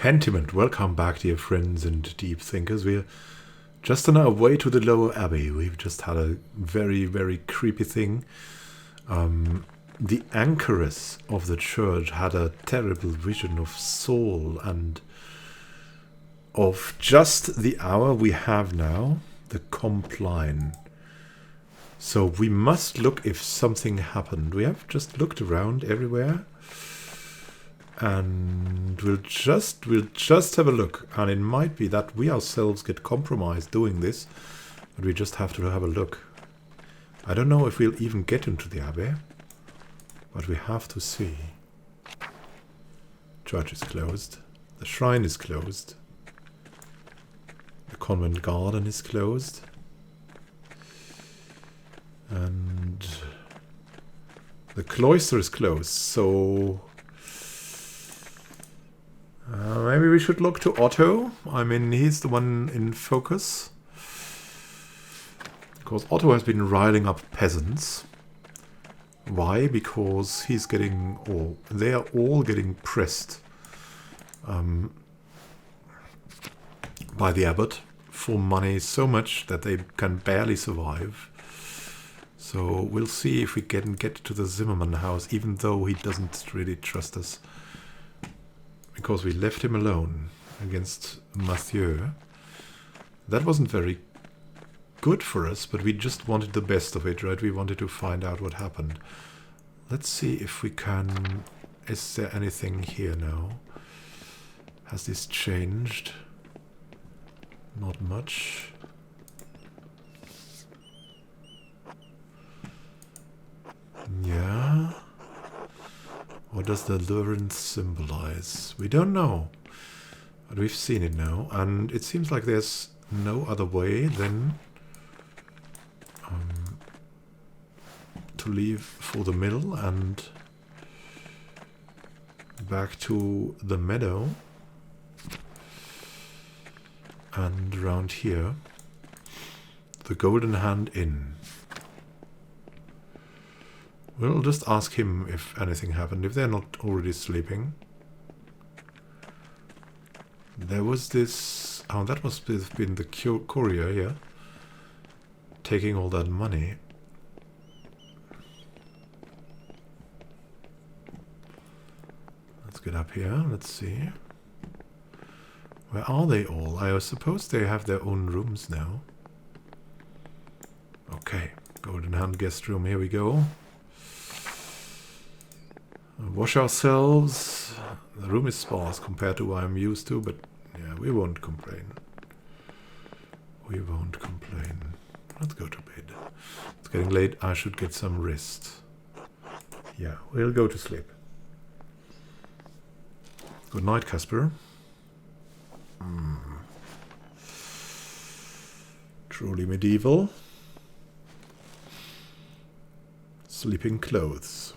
Pentiment, welcome back, dear friends and deep thinkers. We're just on our way to the Lower Abbey. We've just had a very, very creepy thing. The anchoress of the church had a terrible vision of Saul and of just the hour we have now, the compline. So we must look if something happened. We have just looked around everywhere. And we'll just have a look, and it might be that we ourselves get compromised doing this, but we just have to have a look. I don't know if we'll even get into the abbey, but we have to see. Church is closed. The shrine is closed. The convent garden is closed. And the cloister is closed, so maybe we should look to Otto. I mean, he's the one in focus. Because Otto has been riling up peasants. Why? Because he's getting, or they are all getting pressed by the abbot for money so much that they can barely survive. So we'll see if we can get to the Zimmerman house, even though he doesn't really trust us. Because we left him alone against Mathieu. That wasn't very good for us, but we just wanted the best of it, right? We wanted to find out what happened. Let's see if we can... Is there anything here now? Has this changed? Not much. Yeah. What does the labyrinth symbolize? We don't know. But we've seen it now. And it seems like there's no other way than to leave for the mill and back to the meadow. And around here. The Golden Hand Inn. We'll just ask him if anything happened, if they're not already sleeping. There was this... Oh, that must have been the courier, yeah. Taking all that money. Let's get up here, let's see. Where are they all? I suppose they have their own rooms now. Okay, Golden Hand guest room, here we go. Wash ourselves. The room is sparse compared to what I'm used to, but yeah, we won't complain. We won't complain. Let's go to bed. It's getting late. I should get some rest. Yeah, we'll go to sleep. Good night, Casper. Truly medieval. Sleeping clothes.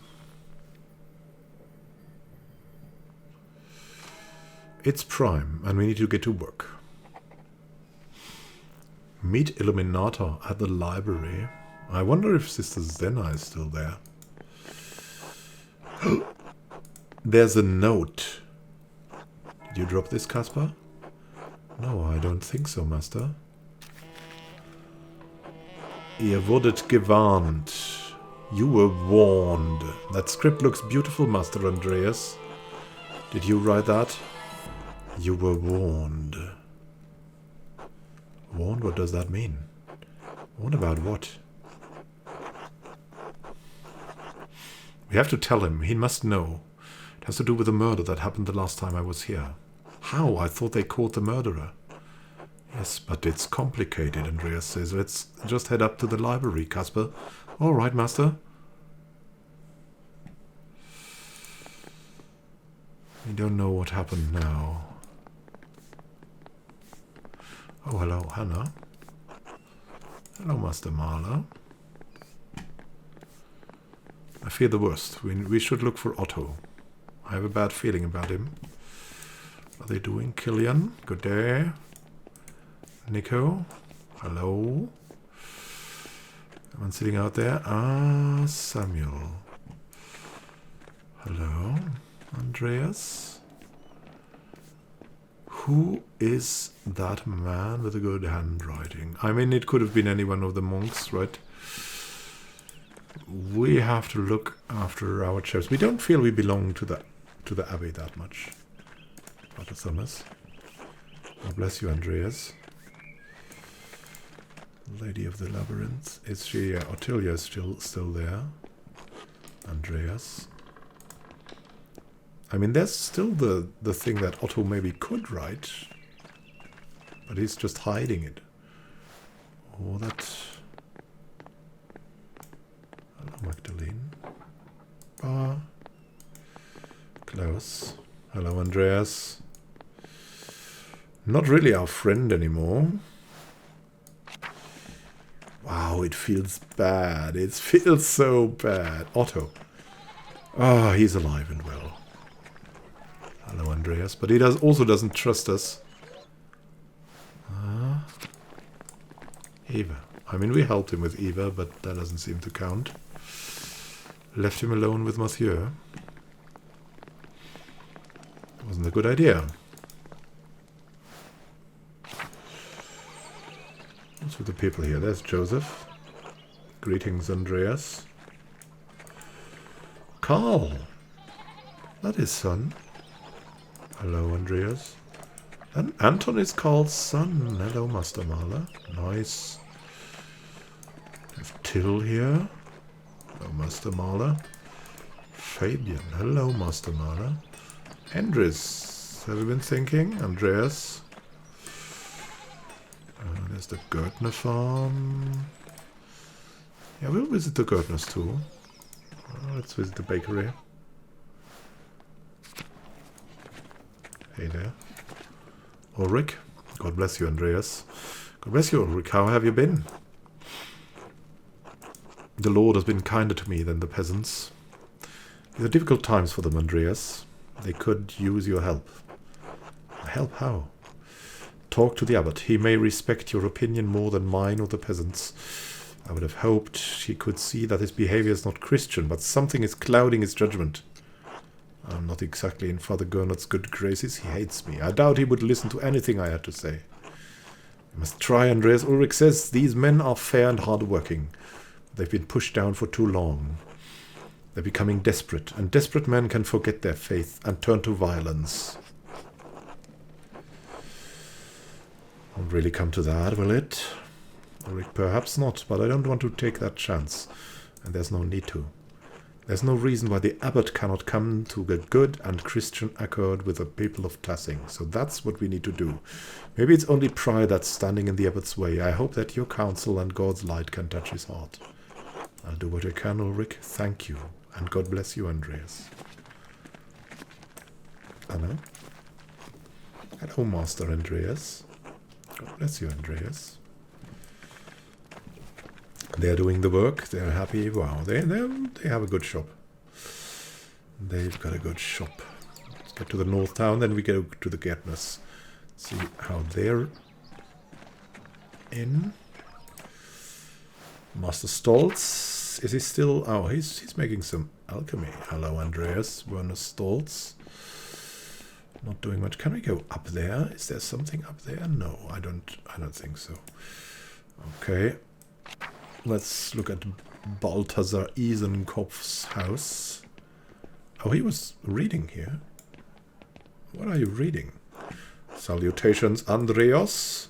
It's prime, and we need to get to work. Meet Illuminator at the library. I wonder if Sister Zena is still there. There's a note. Did you drop this, Caspar? No, I don't think so, Master. Ihr wurdet gewarnt. You were warned. That script looks beautiful, Master Andreas. Did you write that? You were warned. Warned? What does that mean? Warned about what? We have to tell him. He must know. It has to do with the murder that happened the last time I was here. How? I thought they caught the murderer. Yes, but it's complicated, Andreas says. Let's just head up to the library, Casper. All right, Master. We don't know what happened now. Oh, hello, Hannah. Hello, Master Mahler. I fear the worst. We should look for Otto. I have a bad feeling about him. What are they doing? Killian, good day. Nico, hello. Someone sitting out there. Ah, Samuel. Hello, Andreas. Who is that man with a good handwriting? I mean, it could have been any one of the monks, right? We have to look after our chairs. We don't feel we belong to the abbey that much. Father Thomas. God bless you, Andreas. Lady of the Labyrinth. Is she... Ottilia is still there. Andreas. I mean, there's still the thing that Otto maybe could write. But he's just hiding it. Oh, that... Hello, Magdalene. Klaus. Hello, Andreas. Not really our friend anymore. Wow, it feels bad. It feels so bad. Otto. Ah, he's alive and well. Hello, Andreas. But he also doesn't trust us. Eva. I mean, we helped him with Eva, but that doesn't seem to count. Left him alone with Monsieur. Wasn't a good idea. What's with the people here? There's Joseph. Greetings, Andreas. Carl. That is son. Hello, Andreas. And Anton is Carl's son. Hello, Master Mahler. Nice. We have Till here. Hello, Master Mahler. Fabian. Hello, Master Mahler. Andreas. Have you been thinking? Andreas. There's the Gärtner farm. Yeah, we'll visit the Gärtners too. Let's visit the bakery. Hey there. Ulrich. God bless you, Andreas. God bless you, Ulrich. How have you been? The Lord has been kinder to me than the peasants. These are difficult times for them, Andreas. They could use your help. Help how? Talk to the abbot. He may respect your opinion more than mine or the peasants. I would have hoped he could see that his behavior is not Christian, but something is clouding his judgment. I'm not exactly in Father Gernot's good graces. He hates me. I doubt he would listen to anything I had to say. You must try, Andreas. Ulrich says these men are fair and hard-working. They've been pushed down for too long. They're becoming desperate, and desperate men can forget their faith and turn to violence. Won't really come to that, will it? Ulrich, perhaps not, but I don't want to take that chance, and there's no need to. There's no reason why the abbot cannot come to a good and Christian accord with the people of Tassing, so that's what we need to do. Maybe it's only pride that's standing in the abbot's way. I hope that your counsel and God's light can touch his heart. I'll do what I can, Ulrich. Thank you, and God bless you, Andreas. Anna? Hello, Master Andreas. God bless you, Andreas. They're doing the work. They're happy. Wow, they have a good shop. They've got a good shop. Let's get to the north town, then we go to the Gärtners. See how they're in. Master Stolz. Is he still... Oh, he's making some alchemy. Hello, Andreas. Werner Stolz. Not doing much. Can we go up there? Is there something up there? No, I don't think so. Okay. Let's look at Balthasar Isenkopf's house. Oh, he was reading here. What are you reading? Salutations, Andreas.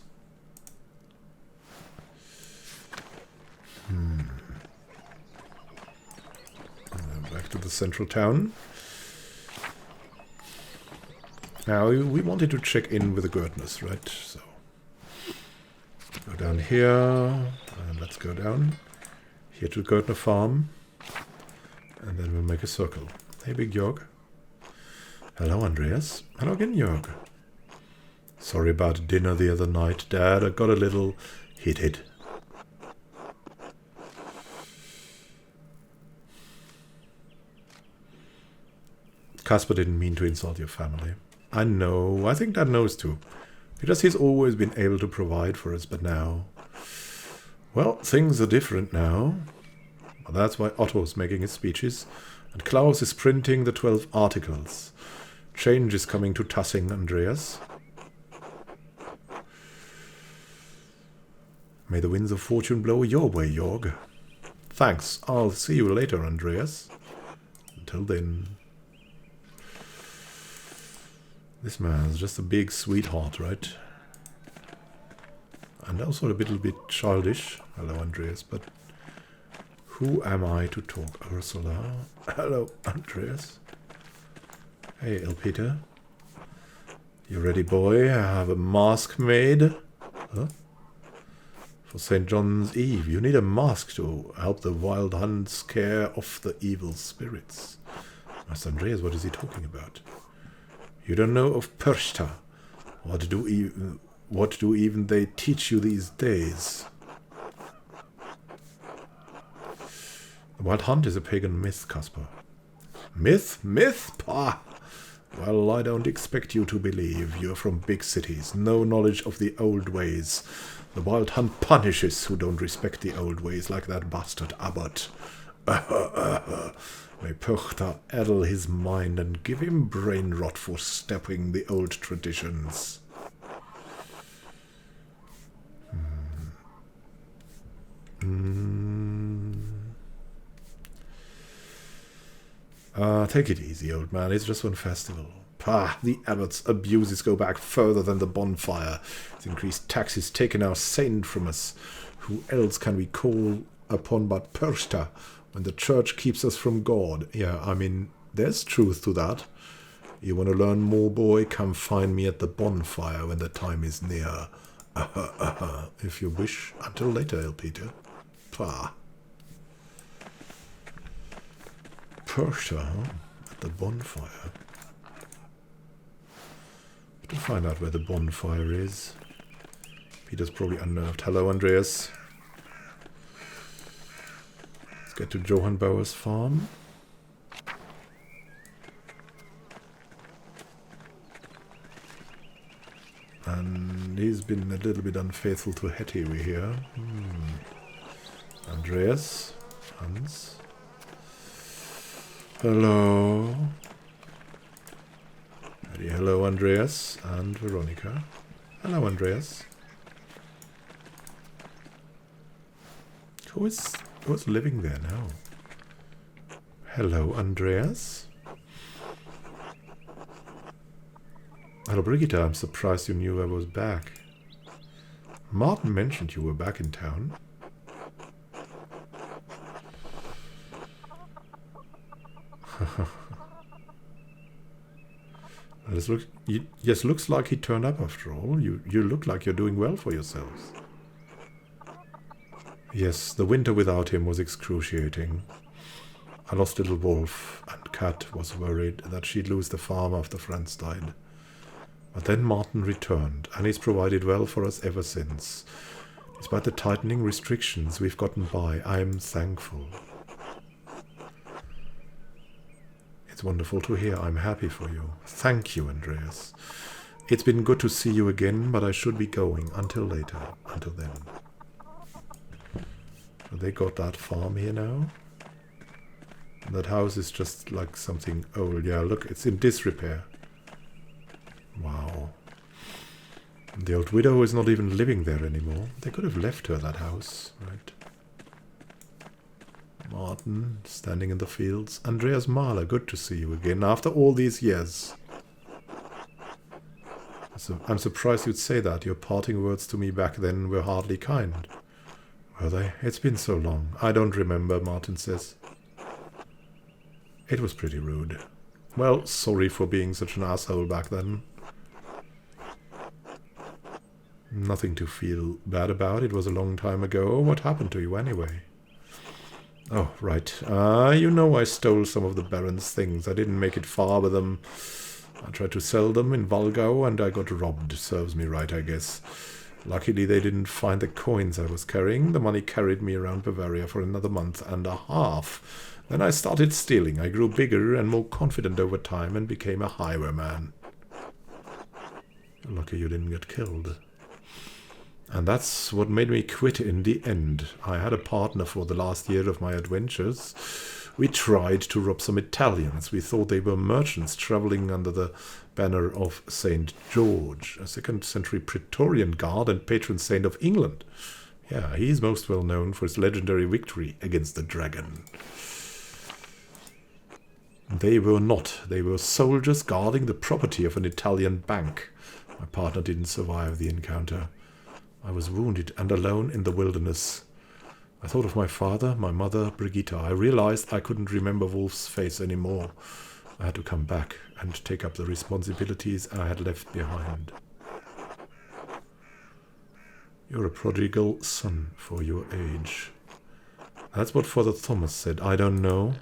Back to the central town. Now, we wanted to check in with the Gärtners, right? So, go down here, and let's go down here to the Gärtner farm, and then we'll make a circle. Hey, Big Jörg. Hello, Andreas. Hello again, Jörg. Sorry about dinner the other night, Dad. I got a little heated. Casper didn't mean to insult your family. I know. I think Dad knows too. Because he's always been able to provide for us, but now... Well, things are different now. Well, that's why Otto's making his speeches, and Klaus is printing the 12 articles. Change is coming to Tassing, Andreas. May the winds of fortune blow your way, Jorg. Thanks. I'll see you later, Andreas. Until then. This man's just a big sweetheart, right? And also a little bit childish. Hello, Andreas, but who am I to talk? Ursula. Hello, Andreas. Hey, Elpeter. You ready, boy? I have a mask made. Huh? For St. John's Eve. You need a mask to help the wild hunt scare off the evil spirits. Master Andreas, what is he talking about? You don't know of Pershta. What do even they teach you these days? The wild hunt is a pagan myth, Caspar. Myth? Myth? Pah! Well, I don't expect you to believe. You're from big cities. No knowledge of the old ways. The wild hunt punishes who don't respect the old ways, like that bastard abbot. May Perchta addle his mind and give him brain rot for stepping the old traditions. Take it easy, old man. It's just one festival. Pah, the abbot's abuses go back further than the bonfire. It's increased taxes taken our saint from us. Who else can we call upon but Perchta when the church keeps us from God? Yeah, I mean, there's truth to that. You want to learn more, boy? Come find me at the bonfire when the time is near. If you wish. Until later, Elpeter. Pah. Perchta, huh? At the bonfire. To find out where the bonfire is. Peter's probably unnerved. Hello, Andreas. Let's get to Johann Bauer's farm. And he's been a little bit unfaithful to Hetty, we hear. Andreas. Hans. Hello. Hello, Andreas and Veronica. Hello, Andreas. Who's living there now? Hello, Andreas. Hello, Brigitte. I'm surprised you knew I was back. Martin mentioned you were back in town. Yes, looks like he turned up after all. You look like you're doing well for yourselves. Yes, the winter without him was excruciating. I lost little Wolf, and Kat was worried that she'd lose the farm after Franz died. But then Martin returned, and he's provided well for us ever since. Despite the tightening restrictions we've gotten by, I'm thankful. It's wonderful to hear. I'm happy for you. Thank you, Andreas. It's been good to see you again, but I should be going. Until later. Until then. So they got that farm here now. And that house is just like something old. Yeah, look, it's in disrepair. Wow. And the old widow is not even living there anymore. They could have left her that house, right? Martin, standing in the fields. Andreas Mahler, good to see you again after all these years. I'm surprised you'd say that. Your parting words to me back then were hardly kind. Were they? It's been so long. I don't remember, Martin says. It was pretty rude. Well, sorry for being such an asshole back then. Nothing to feel bad about. It was a long time ago. What happened to you anyway? Oh, right. You know I stole some of the Baron's things. I didn't make it far with them. I tried to sell them in Valgau and I got robbed. Serves me right, I guess. Luckily they didn't find the coins I was carrying. The money carried me around Bavaria for another month and a half. Then I started stealing. I grew bigger and more confident over time and became a highwayman. Lucky you didn't get killed. And that's what made me quit in the end. I had a partner for the last year of my adventures. We tried to rob some Italians. We thought they were merchants traveling under the banner of St. George, a 2nd century Praetorian guard and patron saint of England. Yeah, he is most well known for his legendary victory against the dragon. They were not. They were soldiers guarding the property of an Italian bank. My partner didn't survive the encounter. I was wounded and alone in the wilderness. I thought of my father, my mother, Brigitta. I realized I couldn't remember Wolf's face anymore. I had to come back and take up the responsibilities I had left behind. You're a prodigal son for your age. That's what Father Thomas said. I don't know.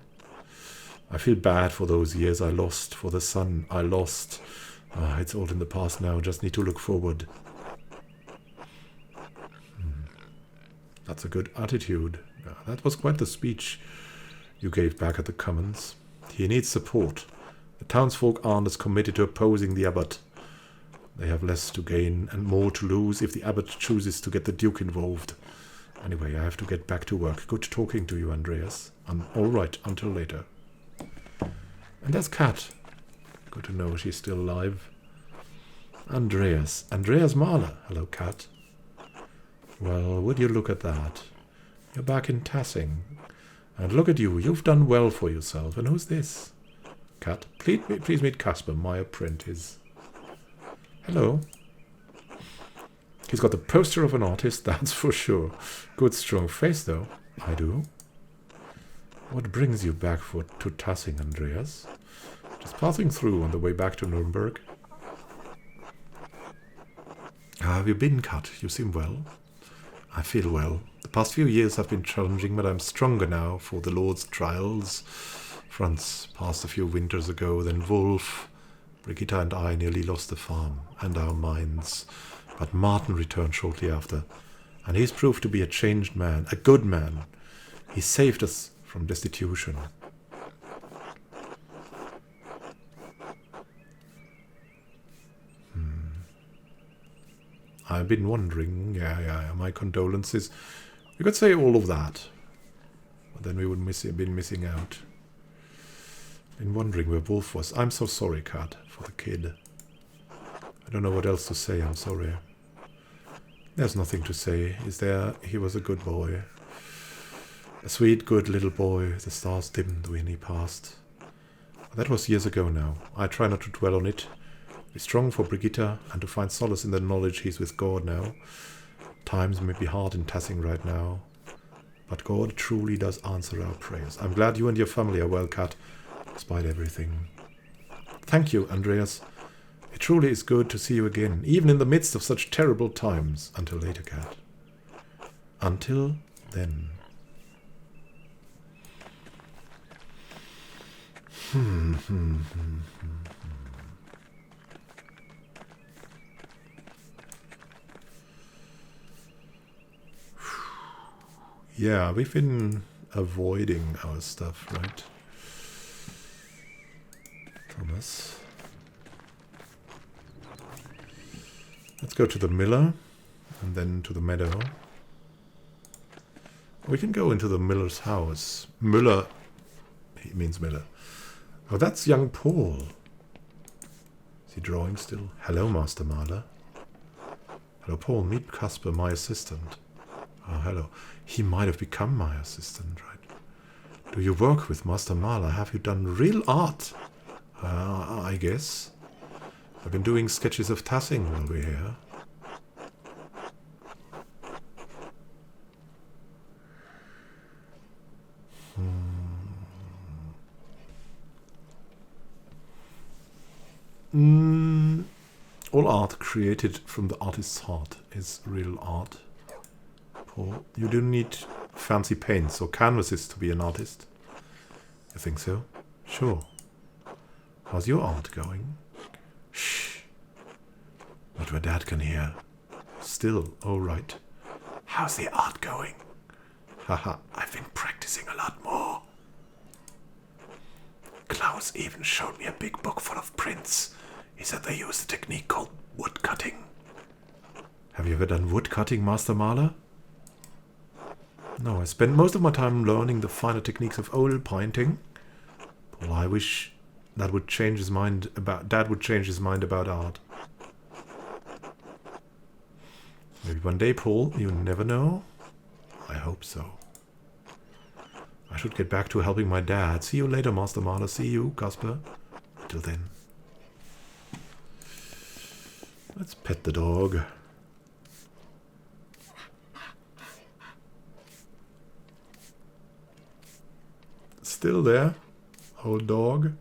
I feel bad for those years I lost, for the son I lost. It's all in the past now, just need to look forward. That's a good attitude. That was quite the speech you gave back at the Commons. He needs support. The townsfolk aren't as committed to opposing the abbot. They have less to gain and more to lose if the abbot chooses to get the Duke involved. Anyway, I have to get back to work. Good talking to you, Andreas. I'm all right until later. And there's Kat. Good to know she's still alive. Andreas Mahler. Hello, Kat. Well, would you look at that? You're back in Tassing. And look at you, you've done well for yourself. And who's this? Kat, please meet Casper, my apprentice. Hello. He's got the poster of an artist, that's for sure. Good strong face, though. I do. What brings you back to Tassing, Andreas? Just passing through on the way back to Nuremberg. How have you been, Kat? You seem well. I feel well. The past few years have been challenging, but I'm stronger now for the Lord's trials. Franz passed a few winters ago, then Wolf. Brigitta and I nearly lost the farm and our mines. But Martin returned shortly after, and he's proved to be a changed man, a good man. He saved us from destitution. I've been wondering, my condolences. You could say all of that, but then we would have been missing out. Been wondering where Wolf was. I'm so sorry, Kat, for the kid. I don't know what else to say, I'm sorry. There's nothing to say, is there? He was a good boy. A sweet, good little boy. The stars dimmed when he passed. That was years ago now. I try not to dwell on it. Be strong for Brigitta and to find solace in the knowledge he's with God now. Times may be hard in Tassing right now, but God truly does answer our prayers. I'm glad you and your family are well, Kat, despite everything. Thank you, Andreas. It truly is good to see you again, even in the midst of such terrible times. Until later, Kat. Until then. Yeah, we've been avoiding our stuff, right? Thomas. Let's go to the miller and then to the meadow. We can go into the miller's house. Müller, he means miller. Oh, that's young Paul. Is he drawing still? Hello, Master Mahler. Hello, Paul. Meet Casper, my assistant. Oh, hello. He might have become my assistant, right? Do you work with Master Mahler? Have you done real art? I guess. I've been doing sketches of Tassing while we're here. All art created from the artist's heart is real art. Paul, you don't need fancy paints or canvases to be an artist. You think so? Sure. How's your art going? Shh. Not where Dad can hear. Still, all right. How's the art going? Haha, I've been practicing a lot more. Klaus even showed me a big book full of prints. He said they use a technique called wood cutting. Have you ever done wood cutting, Master Mahler? No, I spent most of my time learning the finer techniques of oil painting. Well, I wish Dad would change his mind about art. Maybe one day, Paul, you never know. hope so. I should get back to helping my dad. See you later, Master Marler. See you, Casper. Till then. Let's pet the dog. Still there, old dog.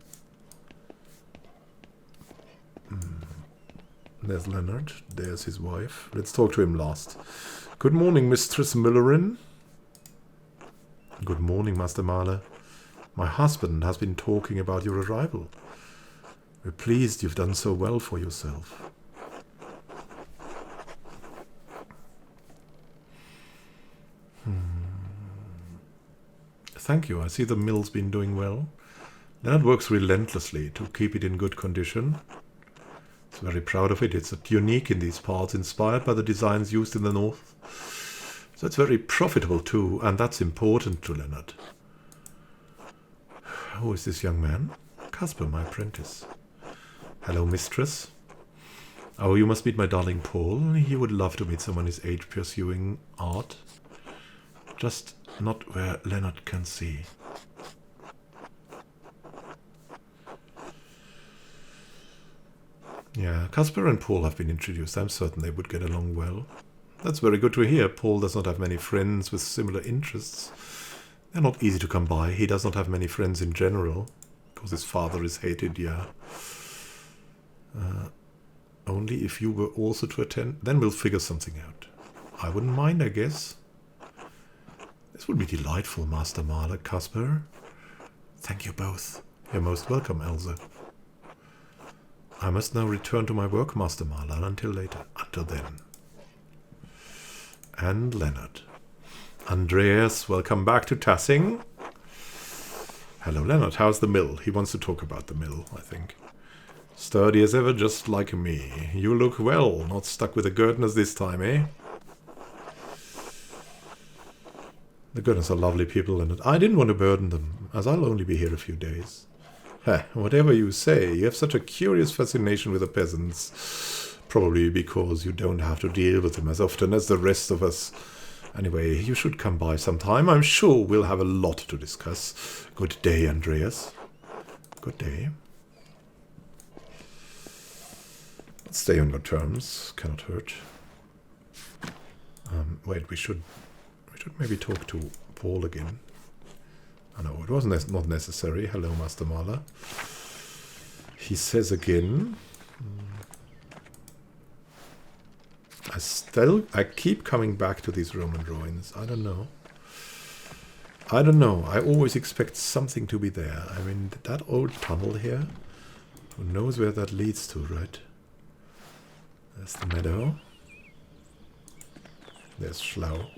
There's Leonard. There's his wife. Let's talk to him last. Good morning, Mistress Millerin. Good morning, Master Marler. My husband has been talking about your arrival. We're pleased you've done so well for yourself. Thank you. I see the mill's been doing well. Leonard works relentlessly to keep it in good condition. He's very proud of it. It's unique in these parts, inspired by the designs used in the north. So it's very profitable too, and that's important to Leonard. Who is this young man? Casper, my apprentice. Hello, mistress. Oh, you must meet my darling Paul. He would love to meet someone his age pursuing art. Just not where Leonard can see. Yeah, Casper and Paul have been introduced. I'm certain they would get along well. That's very good to hear. Paul does not have many friends with similar interests. They're not easy to come by. He does not have many friends in general, because his father is hated, yeah. Only if you were also to attend, then we'll figure something out. I wouldn't mind, I guess. This would be delightful, Master Marler, Casper. Thank you both. You're most welcome, Elsa. I must now return to my work, Master Marler, until later. Until then. And Leonard. Andreas, welcome back to Tassing. Hello, Leonard. How's the mill? He wants to talk about the mill, I think. Sturdy as ever, just like me. You look well. Not stuck with the Gurtners this time, eh? The Gurtners are lovely people, Leonard. I didn't want to burden them, as I'll only be here a few days. Whatever you say, you have such a curious fascination with the peasants. Probably because you don't have to deal with them as often as the rest of us. Anyway, you should come by sometime. I'm sure we'll have a lot to discuss. Good day, Andreas. Good day. Let's stay on good terms. Cannot hurt. Wait, we should maybe talk to Paul again. Oh, no, it wasn't not necessary. Hello, Master Marler. He says again. I keep coming back to these Roman ruins. I don't know. I always expect something to be there. I mean, that old tunnel here. Who knows where that leads to, right? There's the meadow. There's Schlau.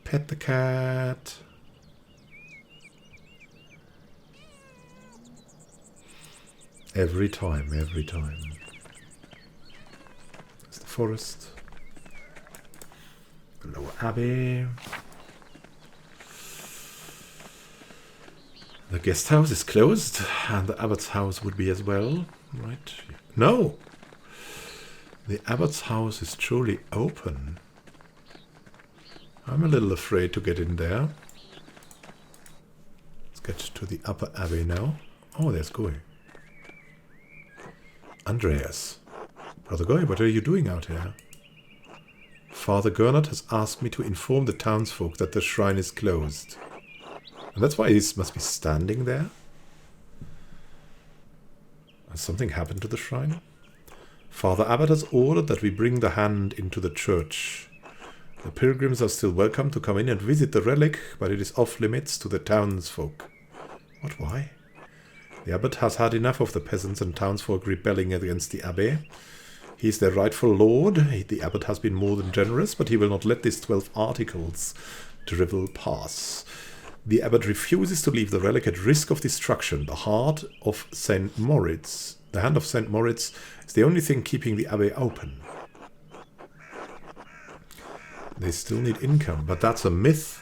Pet the cat. Every time. There's the forest. The lower abbey. The guest house is closed, and the abbot's house would be as well, right? No! The abbot's house is truly open. I'm a little afraid to get in there. Let's get to the upper abbey now. Oh, there's Goy. Andreas. Brother Goy, what are you doing out here? Father Gernot has asked me to inform the townsfolk that the shrine is closed. And that's why he must be standing there? Has something happened to the shrine? Father Abbot has ordered that we bring the hand into the church. The pilgrims are still welcome to come in and visit the relic, but it is off limits to the townsfolk. What, why? The abbot has had enough of the peasants and townsfolk rebelling against the abbey. He is their rightful lord. The abbot has been more than generous, but he will not let these 12 articles drivel pass. The abbot refuses to leave the relic at risk of destruction. The hand of St. Moritz is the only thing keeping the abbey open. They still need income, but that's a myth.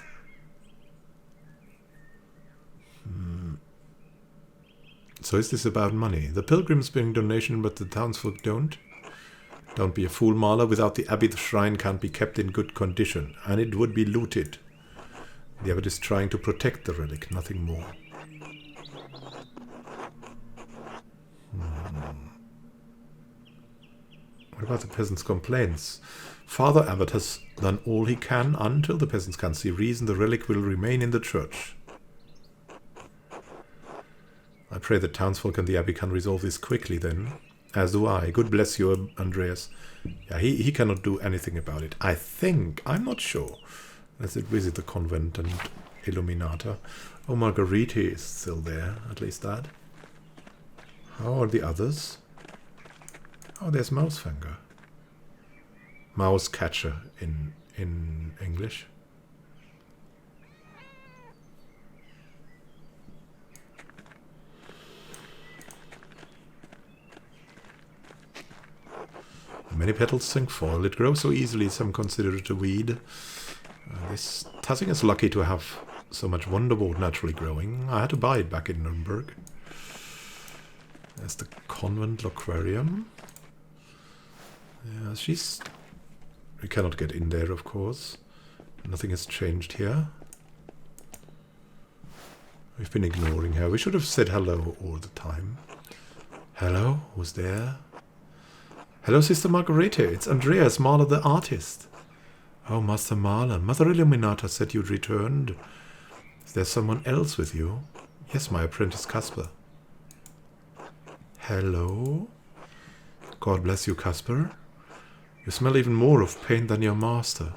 So is this about money? The pilgrims bring donation, but the townsfolk don't? Don't be a fool, Marla. Without the abbey, the shrine can't be kept in good condition, and it would be looted. The abbot is trying to protect the relic, nothing more. What about the peasants' complaints? Father Abbot has done all he can until the peasants can see reason. The relic will remain in the church. I pray the townsfolk and the abbey can resolve this quickly then. As do I. God bless you, Andreas. Yeah, he cannot do anything about it. I think. I'm not sure. Let's visit the convent and Illuminata. Oh, Marguerite is still there. At least that. How are the others? Oh, there's Mousefinger. Mouse catcher in English. Many petals sink foil. It grows so easily, some consider it a weed. This Tassing is lucky to have so much wonderboard naturally growing. I had to buy it back in Nuremberg. There's the convent loquarium. Yeah, we cannot get in there, of course. Nothing has changed here. We've been ignoring her. We should have said hello all the time. Hello? Who's there? Hello, Sister Margarete. It's Andreas, Marla the artist. Oh, Master Marla. Mother Illuminata said you'd returned. Is there someone else with you? Yes, my apprentice Casper. Hello? God bless you, Casper. You smell even more of paint than your master.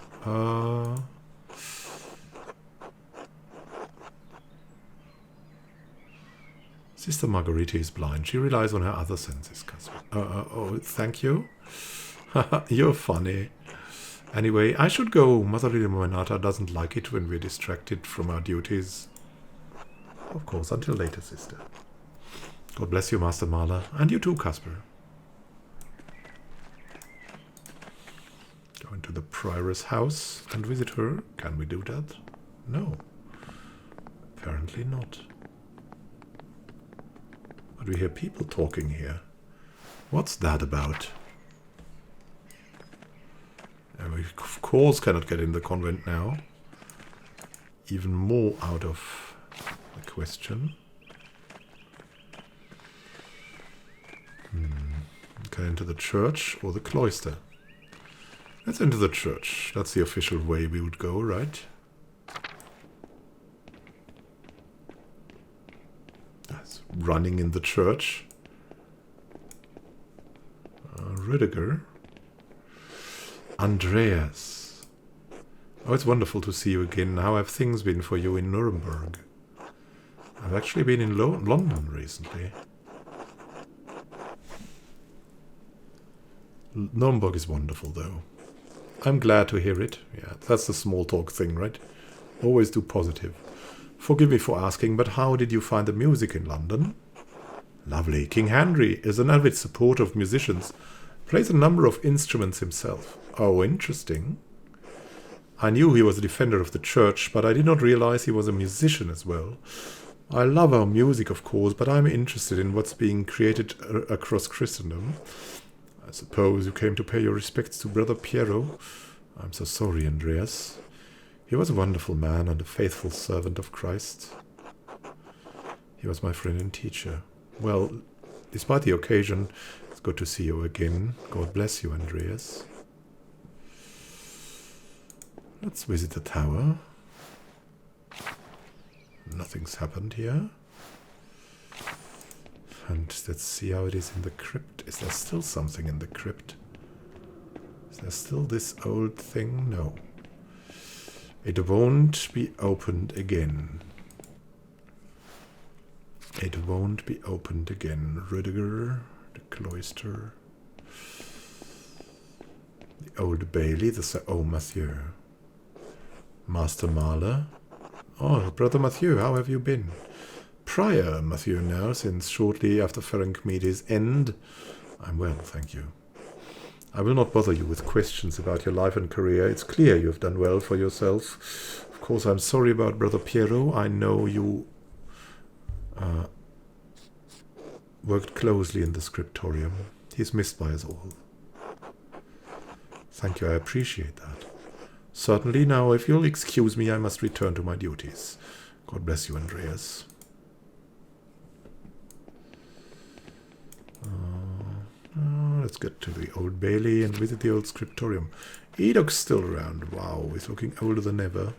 Sister Margarita is blind. She relies on her other senses, Casper. Oh, thank you. You're funny. Anyway, I should go. Mother Illuminata doesn't like it when we're distracted from our duties. Of course, until later, sister. God bless you, Master Marla. And you too, Casper. Go into the prioress house and visit her. Can we do that? No. Apparently not. But we hear people talking here. What's that about? And we, of course, cannot get in the convent now. Even more out of the question. Okay, into the church or the cloister. Let's enter the church. That's the official way we would go, right? That's running in the church. Rüdiger. Andreas. Oh, it's wonderful to see you again. How have things been for you in Nuremberg? I've actually been in London recently. Nuremberg is wonderful, though. I'm glad to hear it. Yeah, that's the small talk thing, right? Always do positive. Forgive me for asking, but how did you find the music in London? Lovely. King Henry is an avid supporter of musicians. Plays a number of instruments himself. Oh, interesting. I knew he was a defender of the church, but I did not realize he was a musician as well. I love our music, of course, but I'm interested in what's being created across Christendom. I suppose you came to pay your respects to Brother Piero. I'm so sorry, Andreas. He was a wonderful man and a faithful servant of Christ. He was my friend and teacher. Well, despite the occasion, it's good to see you again. God bless you, Andreas. Let's visit the tower. Nothing's happened here. And let's see how it is in the crypt. Is there still something in the crypt? Is there still this old thing? No. It won't be opened again. It won't be opened again. Rüdiger, the cloister, the old Bailey, oh, Mathieu. Master Marla. Oh, Brother Mathieu, how have you been? Prior Mathieu now, since shortly after Ferenc Meade's end. I'm well, thank you. I will not bother you with questions about your life and career. It's clear you have done well for yourself. Of course, I'm sorry about Brother Piero. I know you worked closely in the scriptorium. He's missed by us all. Thank you, I appreciate that. Certainly. Now, if you'll excuse me, I must return to my duties. God bless you, Andreas. Let's get to the Old Bailey and visit the old scriptorium. Edoc's still around. Wow, he's looking older than ever.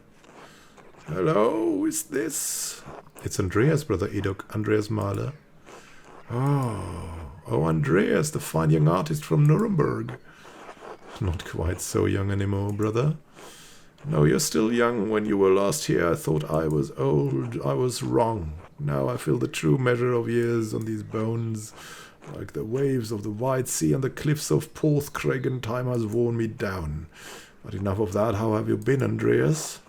Hello, who is this? It's Andreas, brother Edoc. Andreas Mahler. Oh, Andreas, the fine young artist from Nuremberg. Not quite so young anymore, brother. No, you're still young. When you were last here, I thought I was old. I was wrong. Now I feel the true measure of years on these bones. Like the waves of the wide sea and the cliffs of Porthcraig, time has worn me down. But enough of that. How have you been, Andreas?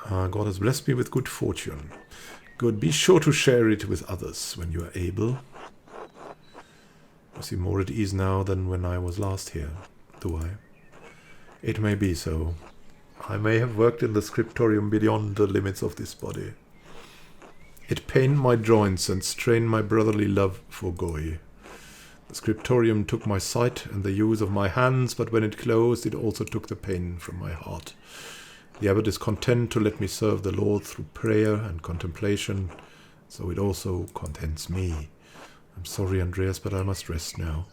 God has blessed me with good fortune. Good, be sure to share it with others when you are able. I seem more at ease now than when I was last here, do I? It may be so. I may have worked in the scriptorium beyond the limits of this body. It pained my joints and strained my brotherly love for Goy. The scriptorium took my sight and the use of my hands, but when it closed, it also took the pain from my heart. The abbot is content to let me serve the Lord through prayer and contemplation, so it also contents me. I'm sorry, Andreas, but I must rest now.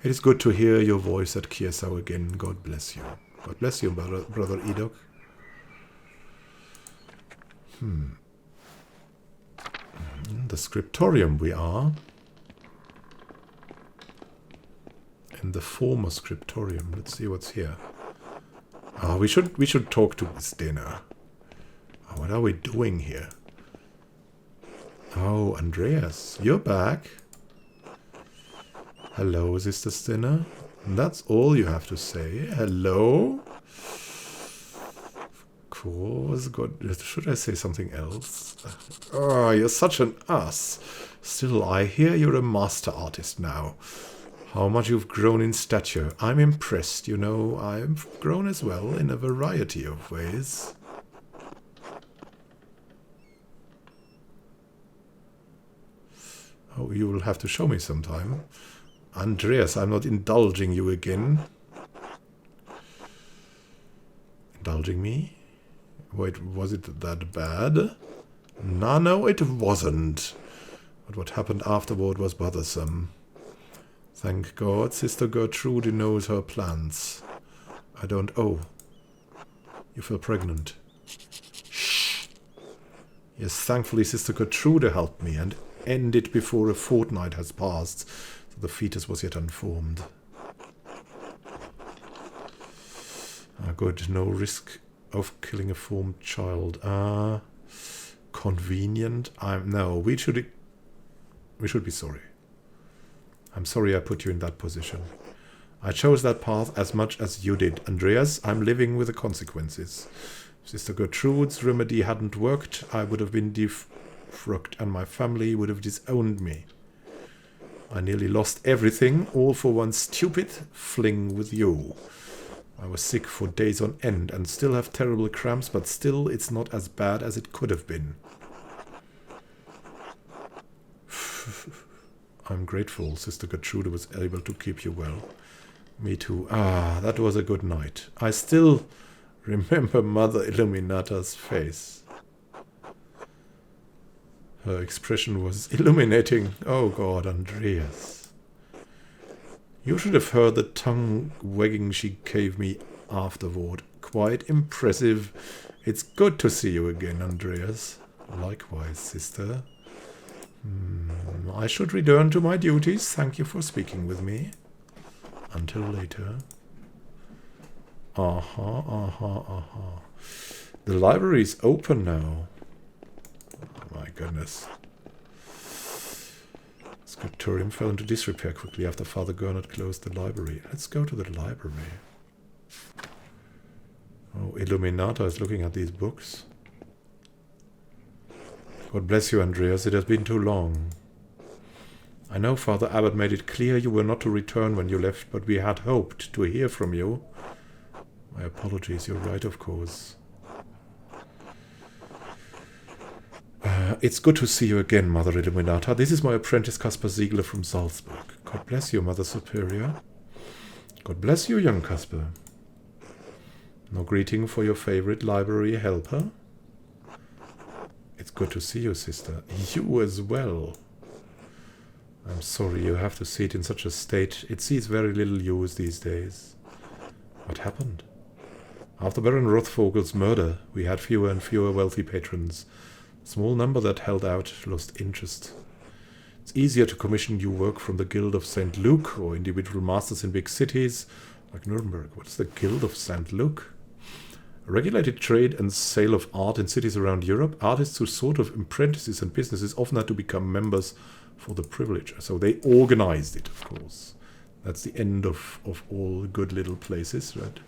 It is good to hear your voice at Kiersau again. God bless you. God bless you, brother Edoc. The scriptorium we are. In the former scriptorium. Let's see what's here. We should talk to Miss Dinner. What are we doing here? Oh, Andreas, you're back. Hello, Sister Stinner. That's all you have to say. Hello? Of course. God, should I say something else? Oh, you're such an ass. Still, I hear you're a master artist now. How much you've grown in stature. I'm impressed, you know. I've grown as well in a variety of ways. Oh, you will have to show me sometime. Andreas, I'm not indulging you again. Indulging me? Wait, was it that bad? No, it wasn't. But what happened afterward was bothersome. Thank God, Sister Gertrude knows her plans. I don't... Oh. You fell pregnant. Shh. Yes, thankfully Sister Gertrude helped me and ended before a fortnight has passed. So the fetus was yet unformed. Good. No risk of killing a formed child. Convenient. No, we should be sorry. I'm sorry I put you in that position. I chose that path as much as you did. Andreas, I'm living with the consequences. If Sister Gertrude's remedy hadn't worked, I would have been defrocked and my family would have disowned me. I nearly lost everything, all for one stupid fling with you. I was sick for days on end and still have terrible cramps, but still it's not as bad as it could have been. I'm grateful Sister Gertrude was able to keep you well. Me too. That was a good night. I still remember Mother Illuminata's face. Her expression was illuminating. Oh God, Andreas. You should have heard the tongue wagging she gave me afterward. Quite impressive. It's good to see you again, Andreas. Likewise, sister. I should return to my duties. Thank you for speaking with me. Until later. The library is open now. Oh my goodness. Scriptorium fell into disrepair quickly after Father Gernot closed the library. Let's go to the library. Oh, Illuminata is looking at these books. God bless you, Andreas. It has been too long. I know Father Abbot made it clear you were not to return when you left, but we had hoped to hear from you. My apologies. You're right, of course. It's good to see you again, Mother Illuminata. This is my apprentice Caspar Ziegler from Salzburg. God bless you, Mother Superior. God bless you, young Caspar. No greeting for your favorite library helper? It's good to see you, sister. You as well. I'm sorry you have to see it in such a state. It sees very little use these days. What happened? After Baron Rothvogel's murder, we had fewer and fewer wealthy patrons. A small number that held out lost interest. It's easier to commission new work from the Guild of St. Luke or individual masters in big cities like Nuremberg. What's the Guild of St. Luke? A regulated trade and sale of art in cities around Europe. Artists who sort of apprentices and businesses often had to become members for the privilege. So they organized it, of course. That's the end of all good little places, right?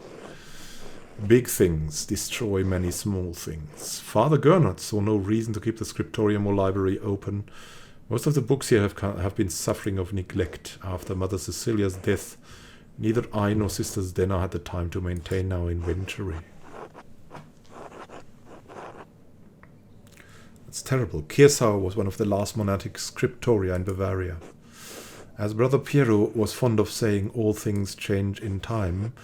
Big things destroy many small things. Father Gernot saw no reason to keep the scriptorium or library open. Most of the books here have been suffering of neglect after Mother Cecilia's death. Neither I nor Sister Zdenna had the time to maintain our inventory. That's terrible. Kirsau was one of the last monastic scriptoria in Bavaria. As Brother Piero was fond of saying, all things change in time.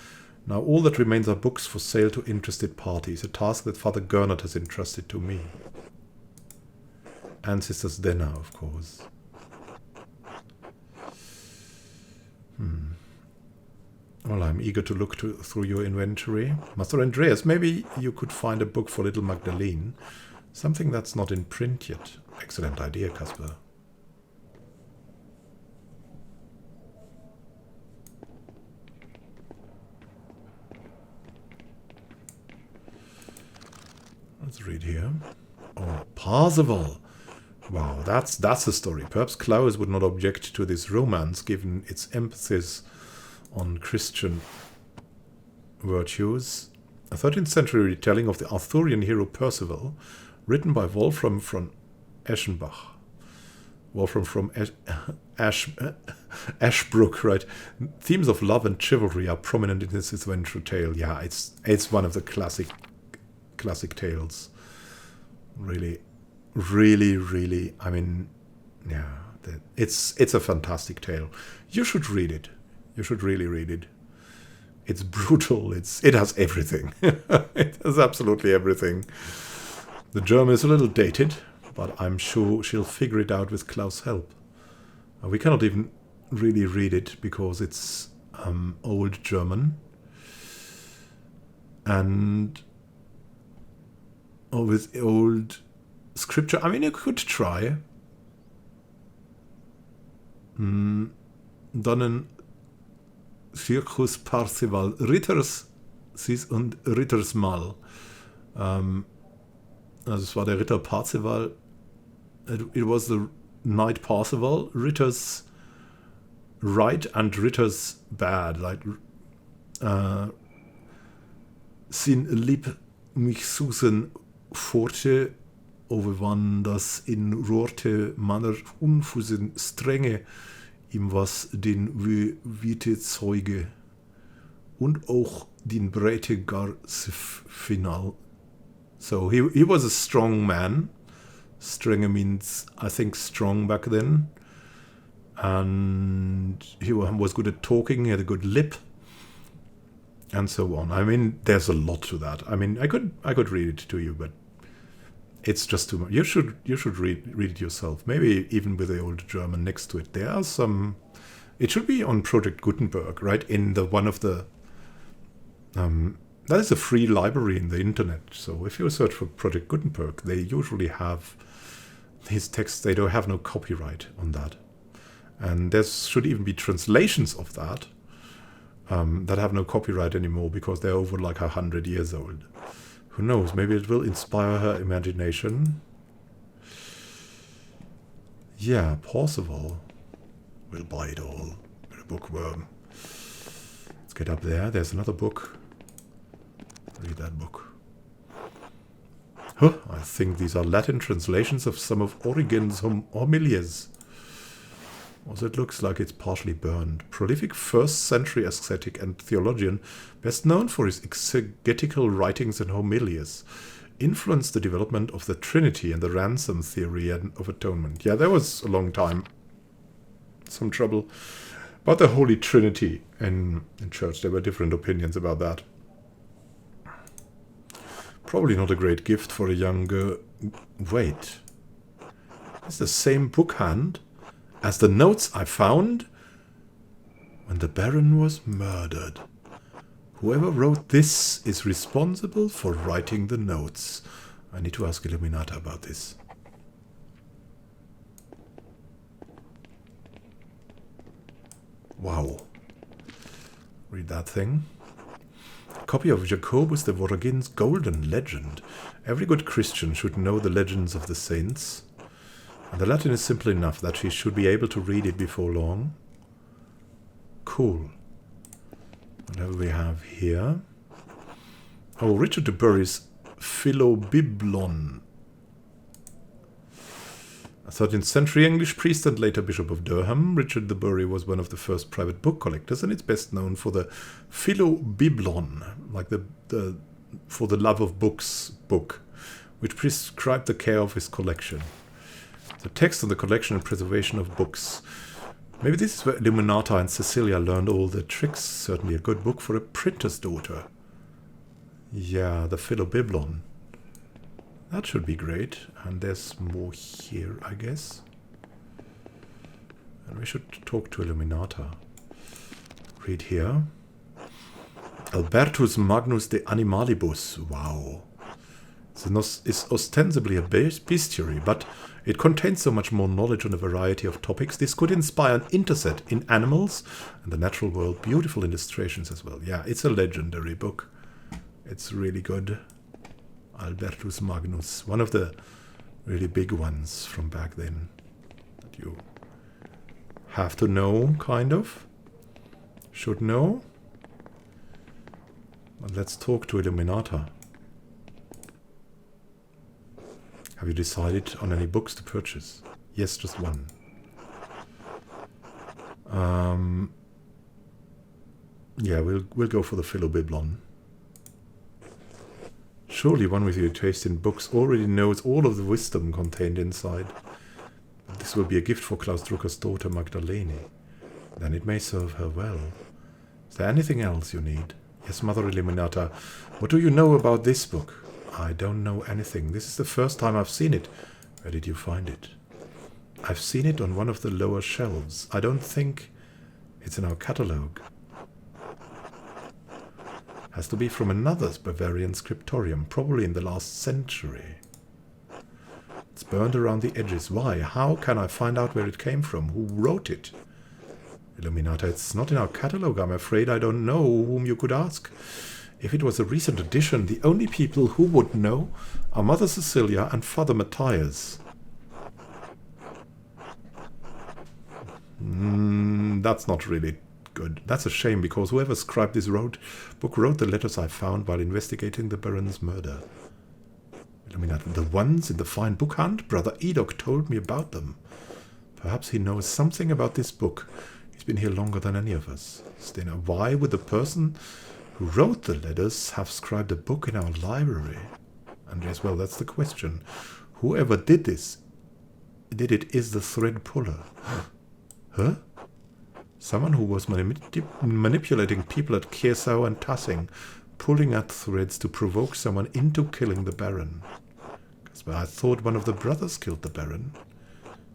Now all that remains are books for sale to interested parties, a task that Father Gernot has entrusted to me. And Sister Zdenna, of course. Well, I'm eager to look through your inventory. Master Andreas, maybe you could find a book for little Magdalene. Something that's not in print yet. Excellent idea, Caspar. Let's read here. Oh, Parzival. Wow, that's a story. Perhaps Claus would not object to this romance, given its emphasis on Christian virtues. A 13th century retelling of the Arthurian hero Percival, written by Wolfram von Eschenbach. Wolfram from Ashbrook, right? Themes of love and chivalry are prominent in this adventure tale. Yeah, it's one of the classic tales. Really, I mean, yeah, it's a fantastic tale. You should read it. You should really read it. It's brutal. It has everything. It has absolutely everything. The German is a little dated, but I'm sure she'll figure it out with Klaus' help. We cannot even really read it because it's old German. And with old scripture, I mean, you could try. Dann Circus Parzival, Ritters Sis und Rittersmal. Also es war der Ritter Parzival. It was the knight Parzival. Ritters right and Ritters bad. Like sin lieb mich susen forte over wann das in roorte manner unfusen strenge ihm was den Wite Zeuge und auch den breite gar final. So he was a strong man. Strenge means, I think, strong back then. And he was good at talking, he had a good lip, and so on. I mean, there's a lot to that. I mean, I could read it to you, but it's just too much. You should read it yourself. Maybe even with the old German next to it. There are some. It should be on Project Gutenberg, right? In the one of the. That is a free library in the internet. So if you search for Project Gutenberg, they usually have his texts. They don't have no copyright on that, and there should even be translations of that that have no copyright anymore because they're over like 100 years old. Who knows? Maybe it will inspire her imagination. Yeah, Parzival. We'll buy it all. We're a bookworm. Let's get up there. There's another book. Read that book. Huh, I think these are Latin translations of some of Origen's homilies. Also, it looks like it's partially burned. Prolific 1st century ascetic and theologian, best known for his exegetical writings and homilies. influenced the development of the Trinity and the ransom theory of atonement. Yeah, there was a long time some trouble about the Holy Trinity in church. There were different opinions about that. Probably not a great gift for a younger... Wait. It's the same book hand as the notes I found when the Baron was murdered. Whoever wrote this is responsible for writing the notes. I need to ask Illuminata about this. Wow. Read that thing. A copy of Jacobus de Voragins' Golden Legend. Every good Christian should know the legends of the saints. And the Latin is simple enough that he should be able to read it before long. Cool. Whatever we have here. Oh, Richard de Bury's Philobiblon. A 13th century English priest and later Bishop of Durham, Richard de Bury was one of the first private book collectors, and it's best known for the Philobiblon, like the for the love of books book, which prescribed the care of his collection. The text on the collection and preservation of books. Maybe this is where Illuminata and Cecilia learned all the tricks. Certainly a good book for a printer's daughter. Yeah, the Philobiblon. That should be great. And there's more here, I guess. And we should talk to Illuminata. Read here. Albertus Magnus de Animalibus. Wow. It's ostensibly a bestiary, but it contains so much more knowledge on a variety of topics. This could inspire an interest in animals and the natural world. Beautiful illustrations as well. Yeah, it's a legendary book. It's really good. Albertus Magnus, one of the really big ones from back then that you have to know, kind of. Should know. But let's talk to Illuminata. Have you decided on any books to purchase? Yes, just one. Yeah, we'll go for the Philobiblon. Surely one with your taste in books already knows all of the wisdom contained inside. But this will be a gift for Klaus Drucker's daughter Magdalene. Then it may serve her well. Is there anything else you need? Yes, Mother Illuminata. What do you know about this book? I don't know anything. This is the first time I've seen it. Where did you find it? I've seen it on one of the lower shelves. I don't think it's in our catalogue. Has to be from another Bavarian scriptorium, probably in the last century. It's burned around the edges. Why? How can I find out where it came from? Who wrote it? Illuminata, it's not in our catalogue. I'm afraid I don't know whom you could ask. If it was a recent edition, the only people who would know are Mother Cecilia and Father Matthias. That's not really good. That's a shame, because whoever scribed this book wrote the letters I found while investigating the Baron's murder. Illuminati, the ones in the fine book hunt? Brother Edok told me about them. Perhaps he knows something about this book. He's been here longer than any of us. Stena, why would the person who wrote the letters have scribed a book in our library? Andreas, well, that's the question. Whoever did it is the thread puller. Huh? Someone who was manipulating people at Kersau and Tassing, pulling at threads to provoke someone into killing the Baron. Well, I thought one of the brothers killed the Baron.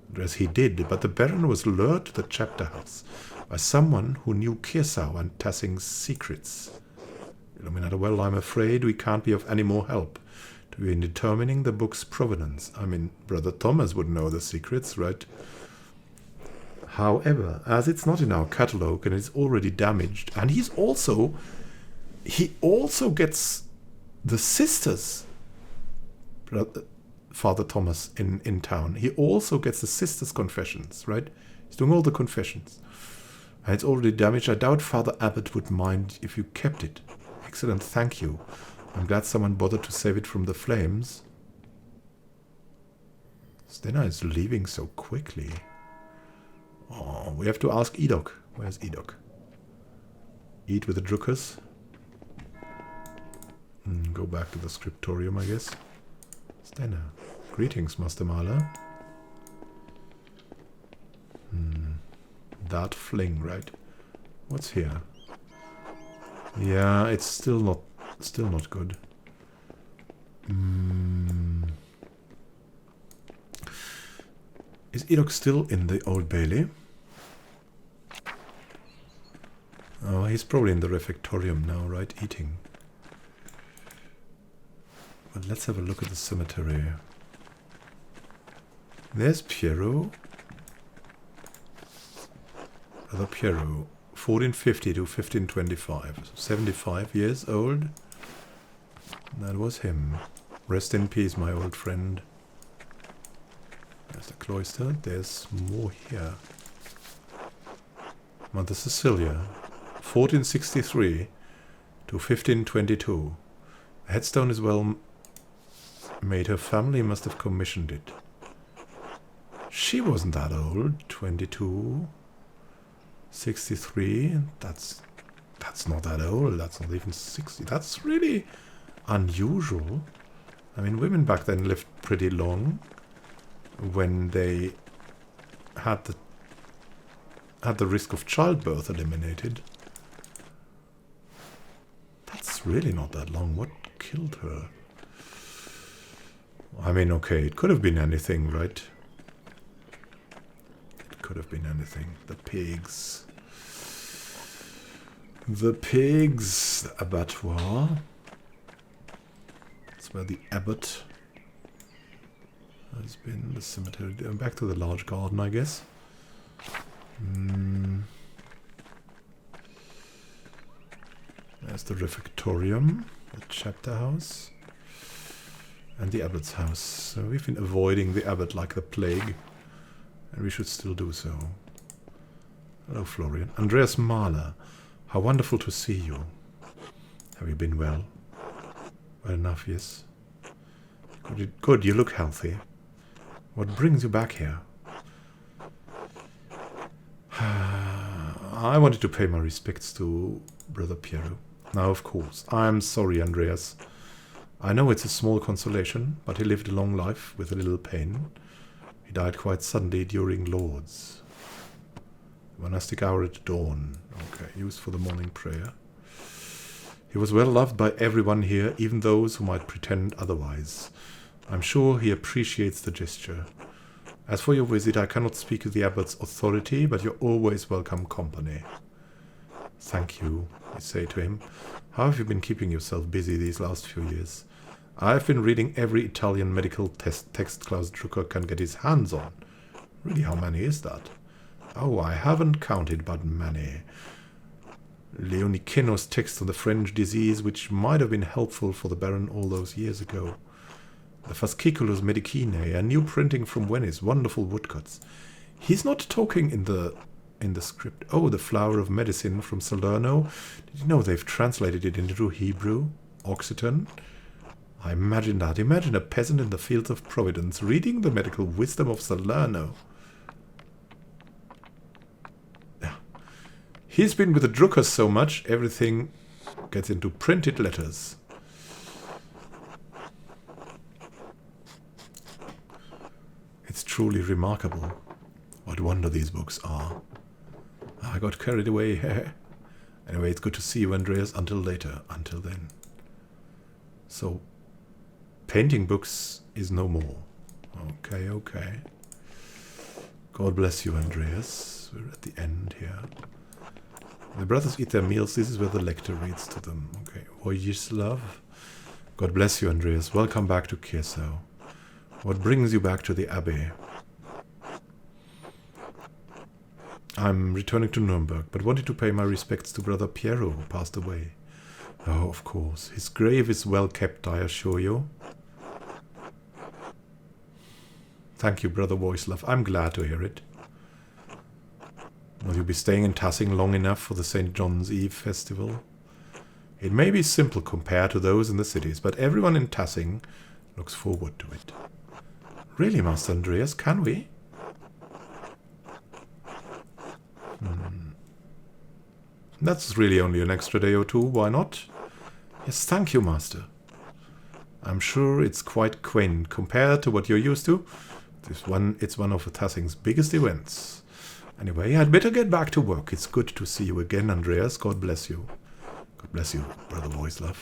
Andreas, he did, but the Baron was lured to the chapter house by someone who knew Kersau and Tassing's secrets. Illuminati, well, I'm afraid we can't be of any more help to you in determining the book's provenance. I mean, Brother Thomas would know the secrets, right? However, as it's not in our catalogue and it's already damaged, and he also gets the sisters, Father Thomas in town. He also gets the sisters' confessions, right? He's doing all the confessions. And it's already damaged. I doubt Father Abbot would mind if you kept it. Excellent, thank you. I'm glad someone bothered to save it from the flames. Stena is leaving so quickly. Oh, we have to ask Edok. Where's Edok? Eat with the Druckers. Go back to the scriptorium, I guess. Stenna. Greetings, Master Maler. That fling, right? What's here? Yeah, it's still not good. Is Enoch still in the Old Bailey? Oh, he's probably in the refectorium now, right? Eating. But let's have a look at the cemetery. There's Piero. Brother Piero. 1450 to 1525. 75 years old. That was him. Rest in peace, my old friend. There's the cloister. There's more here. Mother Cecilia. 1463 to 1522. The headstone is well made. Her family must have commissioned it. She wasn't that old. 22. 63. That's not that old. That's not even 60. That's really unusual. I mean, women back then lived pretty long when they had the risk of childbirth eliminated. That's really not that long. What killed her? I mean, okay, it could have been anything, right? It could have been anything. The pigs. The pigs. The abattoir. That's where the abbot has been. The cemetery. Back to the large garden, I guess. There's the refectorium, the chapter house, and the abbot's house. So we've been avoiding the abbot like the plague, and we should still do so. Hello, Florian. Andreas Mahler. How wonderful to see you. Have you been well? Well enough, yes. Good, you look healthy. What brings you back here? I wanted to pay my respects to Brother Piero. Now, of course, I'm sorry, Andreas. I know it's a small consolation, but he lived a long life with a little pain. He died quite suddenly during Lord's. Monastic hour at dawn. Okay, used for the morning prayer. He was well loved by everyone here, even those who might pretend otherwise. I'm sure he appreciates the gesture. As for your visit, I cannot speak of the abbot's authority, but you're always welcome company. Thank you, I say to him. How have you been keeping yourself busy these last few years? I've been reading every Italian medical text Klaus Drucker can get his hands on. Really, how many is that? Oh, I haven't counted, but many. Leonikino's text on the French disease, which might have been helpful for the Baron all those years ago. The Fasciculus Medicinae, a new printing from Venice, wonderful woodcuts. He's not talking in the script. Oh, the Flower of Medicine from Salerno. Did you know they've translated it into Hebrew? Occitan? I imagine that. Imagine a peasant in the fields of Providence reading the medical wisdom of Salerno. He's been with the Druckers so much, everything gets into printed letters. It's truly remarkable. What wonder these books are. I got carried away. Anyway, it's good to see you, Andreas. Until later. Until then. So, painting books is no more. Okay. God bless you, Andreas. We're at the end here. The brothers eat their meals. This is where the lector reads to them. Okay. Vojislav. God bless you, Andreas. Welcome back to Kirsau. What brings you back to the Abbey? I'm returning to Nuremberg, but wanted to pay my respects to Brother Piero, who passed away. Oh, of course. His grave is well kept, I assure you. Thank you, Brother Vojislav. I'm glad to hear it. Will you be staying in Tassing long enough for the St. John's Eve festival? It may be simple compared to those in the cities, but everyone in Tassing looks forward to it. Really, Master Andreas, can we? That's really only an extra day or two, why not? Yes, thank you, Master. I'm sure it's quite quaint compared to what you're used to. It's one of Tassing's biggest events. Anyway, I'd better get back to work. It's good to see you again, Andreas. God bless you. God bless you, Brother Voicelove.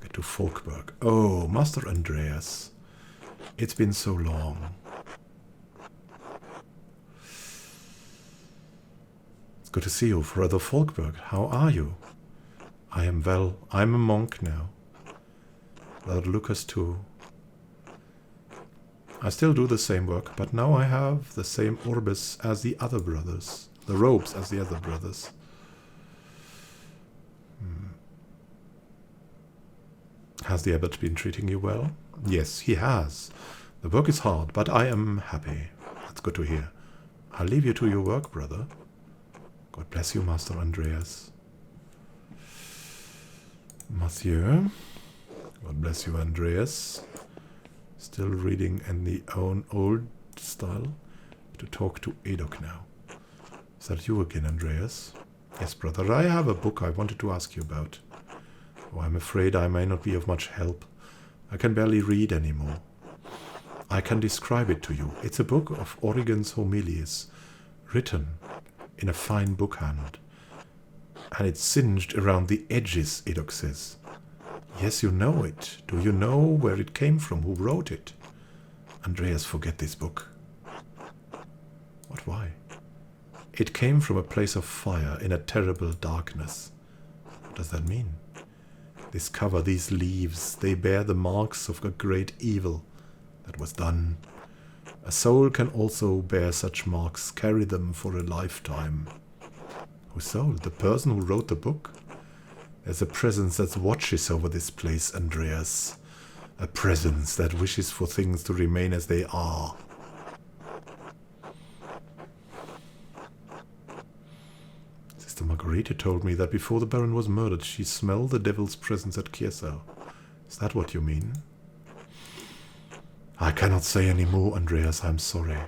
Get to Folkburg. Oh, Master Andreas. It's been so long. It's good to see you, Brother Folkburg. How are you? I am well. I'm a monk now. Brother Lucas too. I still do the same work, but now I have the same orbis as the other brothers. The robes as the other brothers. Has the abbot been treating you well? Yes, he has. The work is hard, but I am happy. That's good to hear. I'll leave you to your work, brother. God bless you, Master Andreas. Monsieur. God bless you, Andreas. Still reading in the old style. To talk to Edok now. Is that you again, Andreas? Yes, brother. I have a book I wanted to ask you about. Oh, I'm afraid I may not be of much help. I can barely read anymore. I can describe it to you. It's a book of Origen's homilies, written in a fine book hand. And it's singed around the edges, Edok says. Yes, you know it. Do you know where it came from? Who wrote it? Andreas, forget this book. What, why? It came from a place of fire in a terrible darkness. What does that mean? This cover, these leaves, they bear the marks of a great evil that was done. A soul can also bear such marks, carry them for a lifetime. Whose soul? The person who wrote the book? There's a presence that watches over this place, Andreas. A presence that wishes for things to remain as they are. Sister Margarita told me that before the Baron was murdered, she smelled the devil's presence at Kiersau. Is that what you mean? I cannot say any more, Andreas, I'm sorry.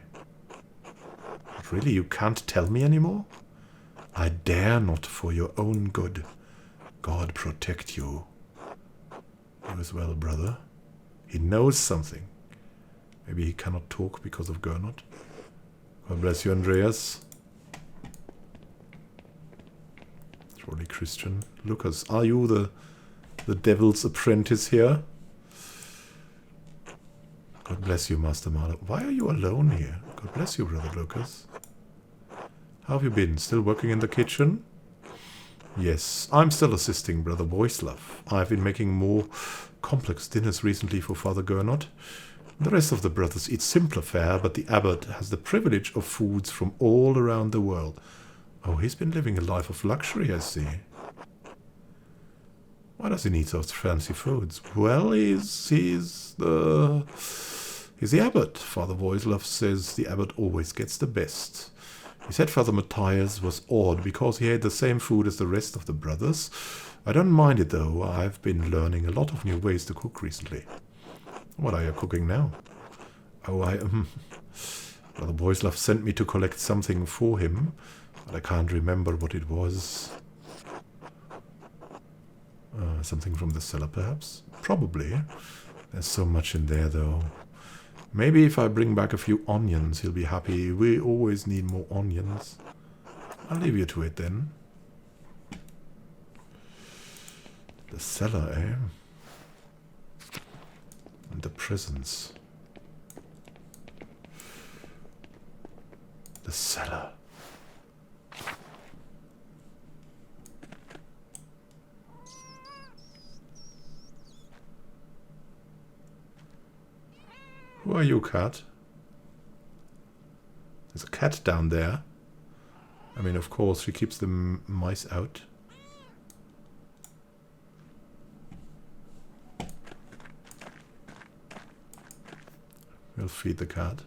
But really, you can't tell me any more? I dare not for your own good. God protect you. You as well, brother. He knows something. Maybe he cannot talk because of Gernot. God bless you, Andreas. Surely Christian. Lucas, are you the devil's apprentice here? God bless you, Master Marla. Why are you alone here? God bless you, Brother Lucas. How have you been? Still working in the kitchen? Yes, I'm still assisting Brother Voicelove. I've been making more complex dinners recently for Father Gernot. The rest of the brothers eat simpler fare, but the abbot has the privilege of foods from all around the world. Oh, he's been living a life of luxury, I see. Why does he need those fancy foods? Well, he's the abbot. Father Voicelove says the abbot always gets the best. He said Father Matthias was odd because he ate the same food as the rest of the brothers. I don't mind it, though. I've been learning a lot of new ways to cook recently. What are you cooking now? Oh, Brother Voicelove sent me to collect something for him, but I can't remember what it was. Something from the cellar, perhaps? Probably. There's so much in there, though. Maybe if I bring back a few onions, he'll be happy. We always need more onions. I'll leave you to it, then. The cellar, eh? And the prisons. The cellar. Who are you, cat? There's a cat down there. I mean, of course, she keeps the mice out. We'll feed the cat.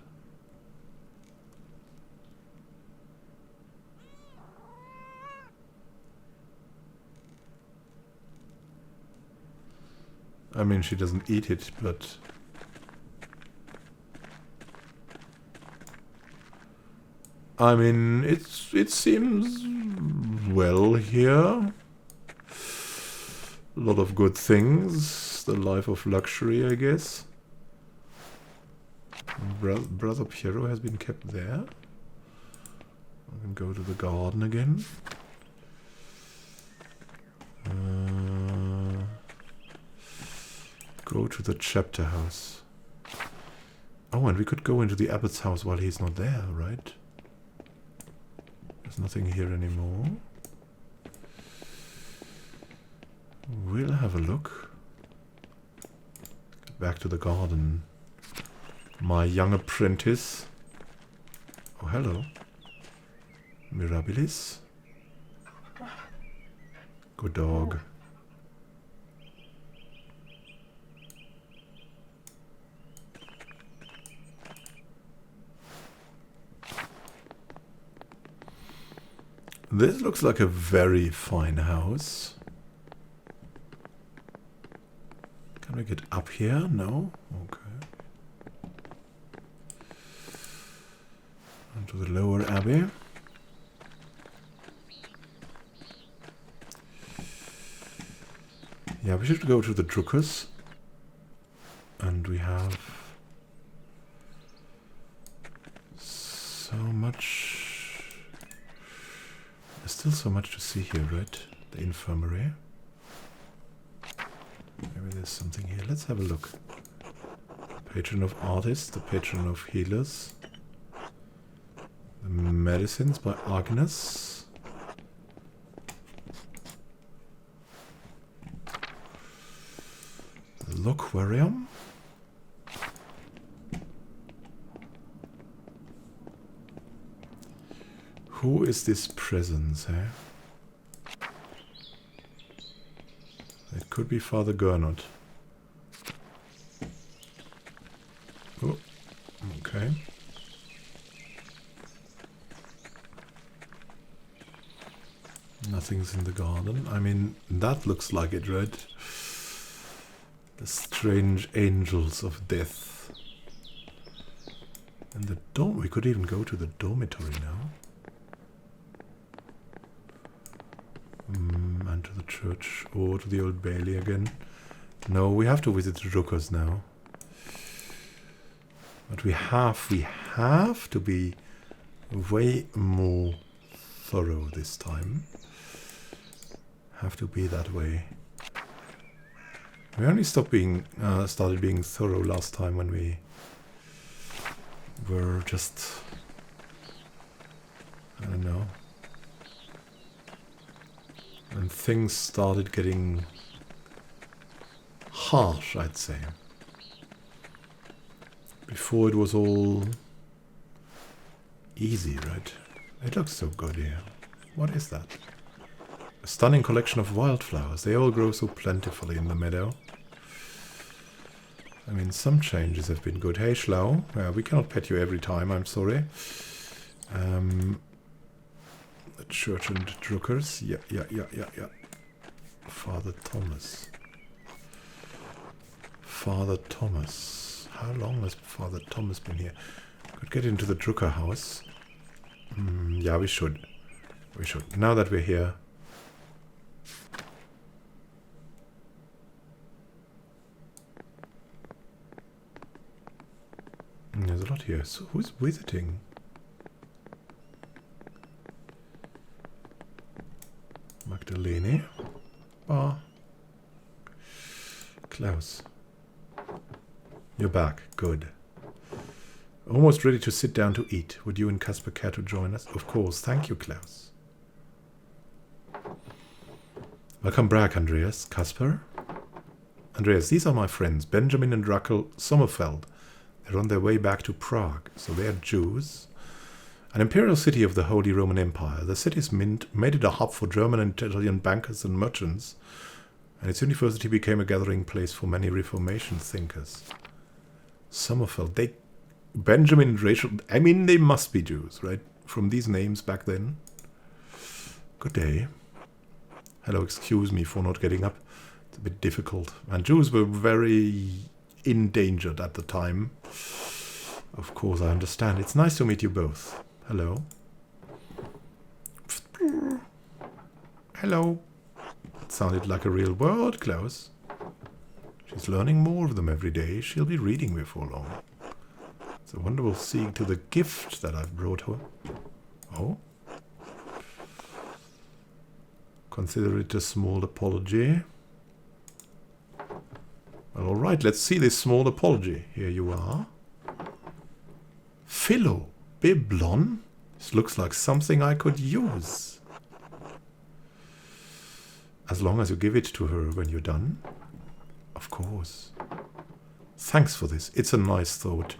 I mean, she doesn't eat it, but... I mean, it seems well here. lot of good things. The life of luxury, I guess. Brother Piero has been kept there. I can go to the garden again. Go to the chapter house. Oh, and we could go into the abbot's house while he's not there, right? There's nothing here anymore. We'll have a look. Get back to the garden. My young apprentice. Oh, hello. Mirabilis. Good dog. This looks like a very fine house. Can we get up here? No? Okay. Onto the lower abbey. Yeah, we should go to the Druckers. And we have so much. There's still so much to see here, right? The infirmary. Maybe there's something here. Let's have a look. Patron of artists, the patron of healers. The medicines by Agnes. The Loquarium. Who is this presence, eh? It could be Father Gernot. Oh, okay. Nothing's in the garden. I mean, that looks like it, right? The strange angels of death. And the dorm. We could even go to the dormitory now. And to the church or to the Old Bailey again. No, we have to visit the Druckers now. But we have to be way more thorough this time. Have to be that way. We only started being thorough last time when we were just, I don't know. And things started getting harsh, I'd say. Before it was all easy, right? It looks so good here. What is that? A stunning collection of wildflowers. They all grow so plentifully in the meadow. I mean, some changes have been good. Hey, Schlau. We cannot pet you every time, I'm sorry. The church and Druckers. Yeah. Father Thomas. Father Thomas. How long has Father Thomas been here? Could get into the Drucker house. Yeah, we should. We should. Now that we're here. There's a lot here. So who's visiting? Magdalene. Ah. Klaus. You're back. Good. Almost ready to sit down to eat. Would you and Casper care to join us? Of course. Thank you, Klaus. Welcome back, Andreas. Casper? Andreas, these are my friends, Benjamin and Rakel Sommerfeld. They're on their way back to Prague, so they are Jews. An imperial city of the Holy Roman Empire, the city's mint made it a hub for German and Italian bankers and merchants, and its university became a gathering place for many Reformation thinkers. Sommerfeld, Benjamin and Rachel, I mean, they must be Jews, right? From these names back then. Good day. Hello, excuse me for not getting up. It's a bit difficult. And Jews were very endangered at the time. Of course, I understand. It's nice to meet you both. Hello. Hello. That sounded like a real word, Klaus. She's learning more of them every day. She'll be reading before long. It's a wonderful seeing to the gift that I've brought her. Oh? Consider it a small apology. Well, all right, let's see this small apology. Here you are. Philo, Biblon. This looks like something I could use. As long as you give it to her when you're done. Of course. Thanks for this. It's a nice thought.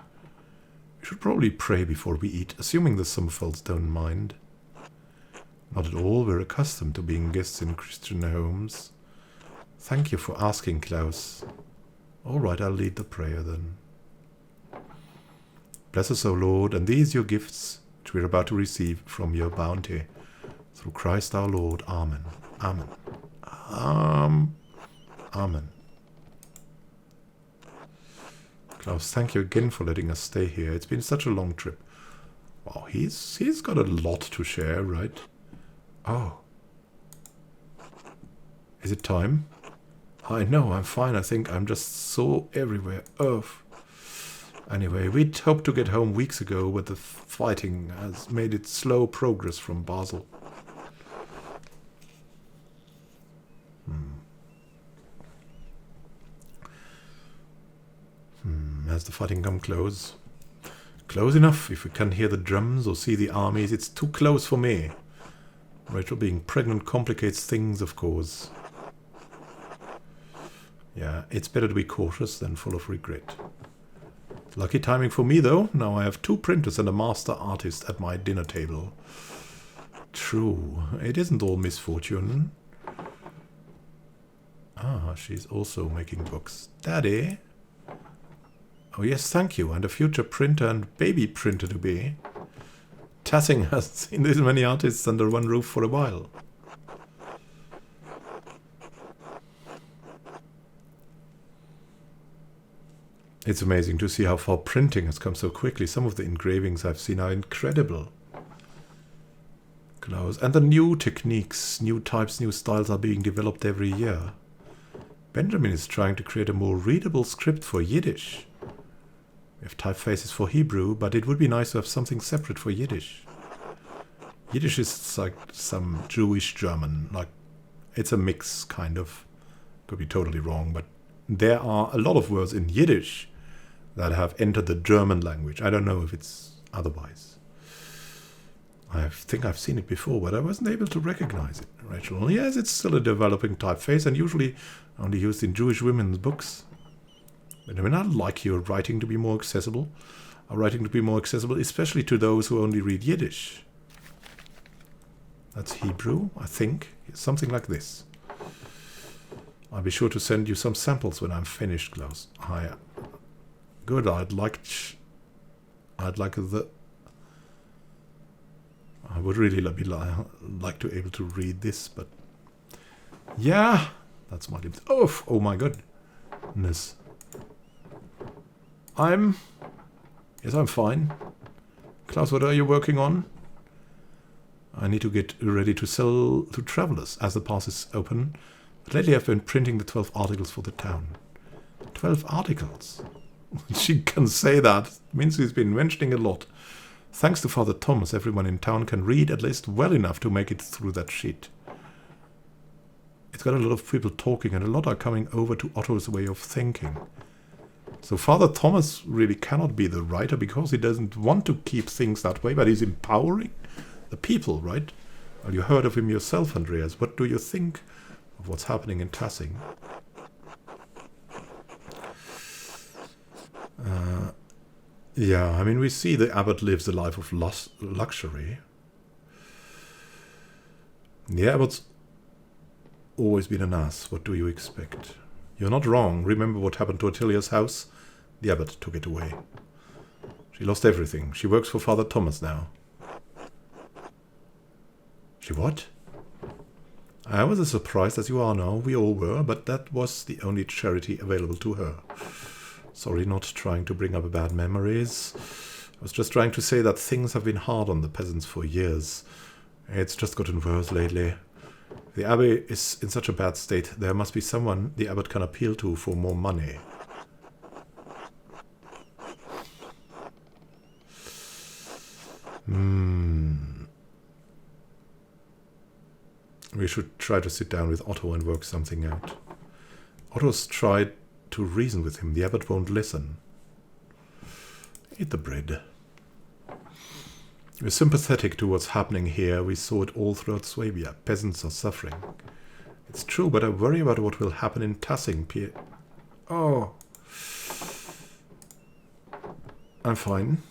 We should probably pray before we eat, assuming the Sommerfelds don't mind. Not at all. We're accustomed to being guests in Christian homes. Thank you for asking, Klaus. All right, I'll lead the prayer then. Bless us, O Lord, and these your gifts, which we're about to receive from your bounty. Through Christ our Lord. Amen. Amen. Amen. Klaus, thank you again for letting us stay here. It's been such a long trip. Wow, he's got a lot to share, right? Oh. Is it time? I know, I'm fine. I think I'm just so everywhere. Oh. Anyway, we'd hoped to get home weeks ago, but the fighting has made it slow progress from Basel. Has the fighting come close? Close enough. If we can hear the drums or see the armies, it's too close for me. Rachel being pregnant complicates things, of course. Yeah, it's better to be cautious than full of regret. Lucky timing for me, though. Now I have 2 printers and a master artist at my dinner table. True. It isn't all misfortune. Ah, she's also making books. Daddy? Oh yes, thank you. And a future printer and baby printer to be. Tassing has seen this many artists under one roof for a while. It's amazing to see how far printing has come so quickly. Some of the engravings I've seen are incredible. Klaus. And the new techniques, new types, new styles are being developed every year. Benjamin is trying to create a more readable script for Yiddish. We have typefaces for Hebrew, but it would be nice to have something separate for Yiddish. Yiddish is like some Jewish German, like it's a mix, kind of. Could be totally wrong, but there are a lot of words in Yiddish that have entered the German language. I don't know if it's otherwise. I think I've seen it before, but I wasn't able to recognize it, Rachel. Yes, it's still a developing typeface and usually only used in Jewish women's books. But I mean, I'd like your writing to be more accessible. Our writing to be more accessible, especially to those who only read Yiddish. That's Hebrew, I think. Something like this. I'll be sure to send you some samples when I'm finished, Klaus. Hi. Good, I would really like to be able to read this, but yeah, that's my lips. Oh my goodness. Yes, I'm fine. Klaus, what are you working on? I need to get ready to sell to travelers as the pass is open. But lately I've been printing the 12 articles for the town. 12 articles? She can say that. It means she's been mentioning a lot. Thanks to Father Thomas, everyone in town can read at least well enough to make it through that sheet. It's got a lot of people talking and a lot are coming over to Otto's way of thinking. So Father Thomas really cannot be the writer because he doesn't want to keep things that way, but he's empowering the people, right? Well, you heard of him yourself, Andreas. What do you think of what's happening in Tassing? Yeah, I mean, we see the abbot lives a life of luxury. The abbot's always been an ass. What do you expect? You're not wrong. Remember what happened to Attilia's house? The abbot took it away. She lost everything. She works for Father Thomas now. She what? I was as surprised as you are now. We all were, but that was the only charity available to her. Sorry, not trying to bring up bad memories. I was just trying to say that things have been hard on the peasants for years. It's just gotten worse lately. The abbey is in such a bad state. There must be someone the abbot can appeal to for more money. We should try to sit down with Otto and work something out. Otto's tried to reason with him. The abbot won't listen. Eat the bread. We're sympathetic to what's happening here. We saw it all throughout Swabia. Peasants are suffering. It's true, but I worry about what will happen in Tassing. Oh. I'm fine.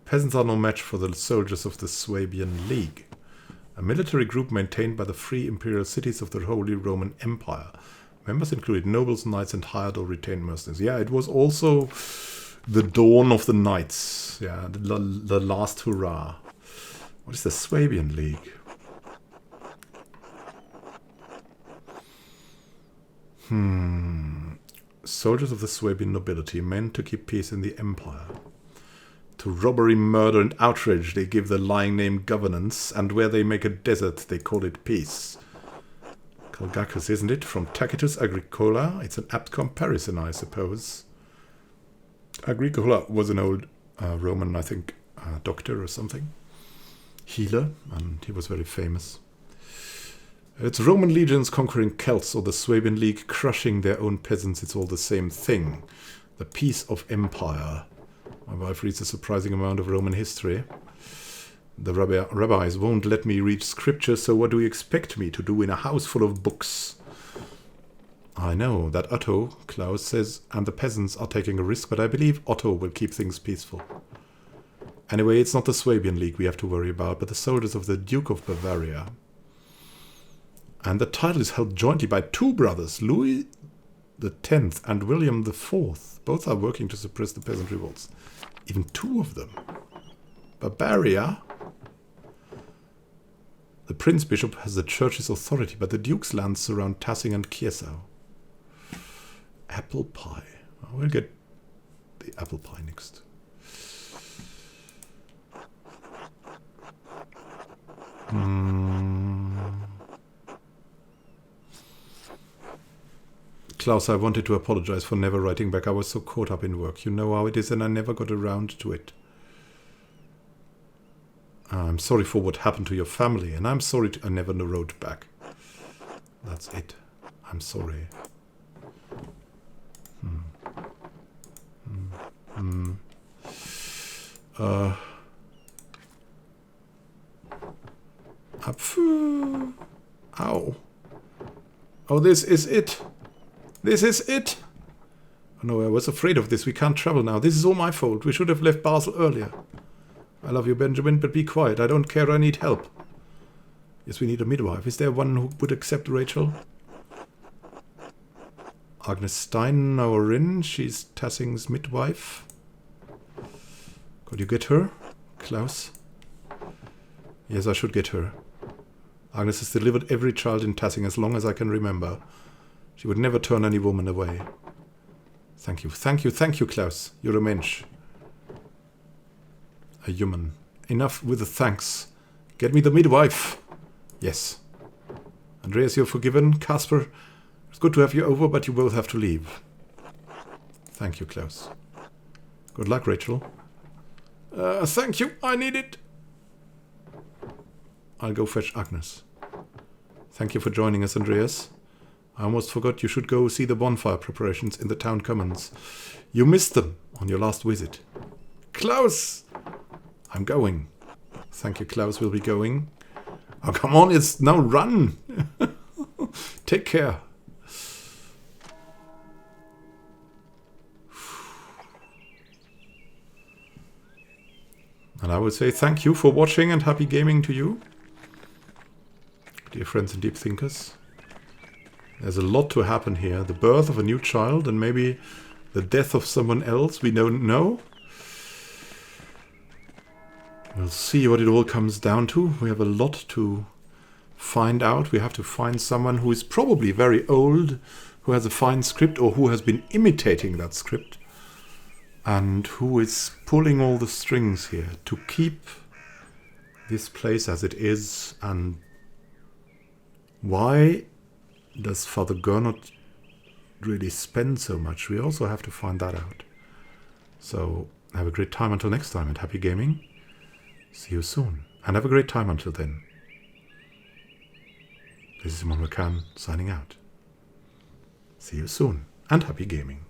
Peasants are no match for the soldiers of the Swabian League, a military group maintained by the free imperial cities of the Holy Roman Empire. Members included nobles, knights, and hired or retained mercenaries. Yeah, it was also the dawn of the knights. Yeah, the last hurrah. What is the Swabian League? Soldiers of the Swabian nobility, meant to keep peace in the empire. To robbery, murder, and outrage they give the lying name governance, and where they make a desert they call it peace. Colgacus, isn't it? From Tacitus Agricola. It's an apt comparison, I suppose. Agricola was an old Roman, I think, doctor or something. Healer, and he was very famous. It's Roman legions conquering Celts or the Swabian League crushing their own peasants. It's all the same thing. The peace of empire. My wife reads a surprising amount of Roman history. The rabbis won't let me read scripture, so what do you expect me to do in a house full of books? I know that Otto, Klaus says, and the peasants are taking a risk, but I believe Otto will keep things peaceful. Anyway, it's not the Swabian League we have to worry about, but the soldiers of the Duke of Bavaria. And the title is held jointly by two brothers, Louis X and William IV. Both are working to suppress the peasant revolts. Even two of them. Bavaria. The Prince Bishop has the church's authority, but the Duke's lands surround Tassing and Kiesau. Apple pie. We'll get the apple pie next. Klaus, I wanted to apologize for never writing back. I was so caught up in work. You know how it is, and I never got around to it. I'm sorry for what happened to your family, and I'm sorry I never wrote back. That's it. I'm sorry. Ow. Oh, this is it. This is it! Oh no, I was afraid of this. We can't travel now. This is all my fault. We should have left Basel earlier. I love you, Benjamin, but be quiet. I don't care. I need help. Yes, we need a midwife. Is there one who would accept Rachel? Agnes Stein, our in. She's Tassing's midwife. Could you get her, Klaus? Yes, I should get her. Agnes has delivered every child in Tassing as long as I can remember. She would never turn any woman away. Thank you, thank you, thank you, Klaus. You're a mensch. A human. Enough with the thanks. Get me the midwife. Yes. Andreas, you're forgiven. Casper, it's good to have you over, but you both have to leave. Thank you, Klaus. Good luck, Rachel. Thank you. I need it. I'll go fetch Agnes. Thank you for joining us, Andreas. I almost forgot you should go see the bonfire preparations in the town commons. You missed them on your last visit. Klaus! I'm going. Thank you, Klaus. We'll be going. Oh, come on. It's now run. Take care. And I would say thank you for watching and happy gaming to you, dear friends and deep thinkers. There's a lot to happen here. The birth of a new child and maybe the death of someone else we don't know. We'll see what it all comes down to. We have a lot to find out. We have to find someone who is probably very old, who has a fine script or who has been imitating that script, and who is pulling all the strings here to keep this place as it is and Why does Father Gernot really spend so much? We also have to find that out. So have a great time until next time, and happy gaming. See you soon. And have a great time until then. This is Simon McCann signing out. See you soon, and happy gaming.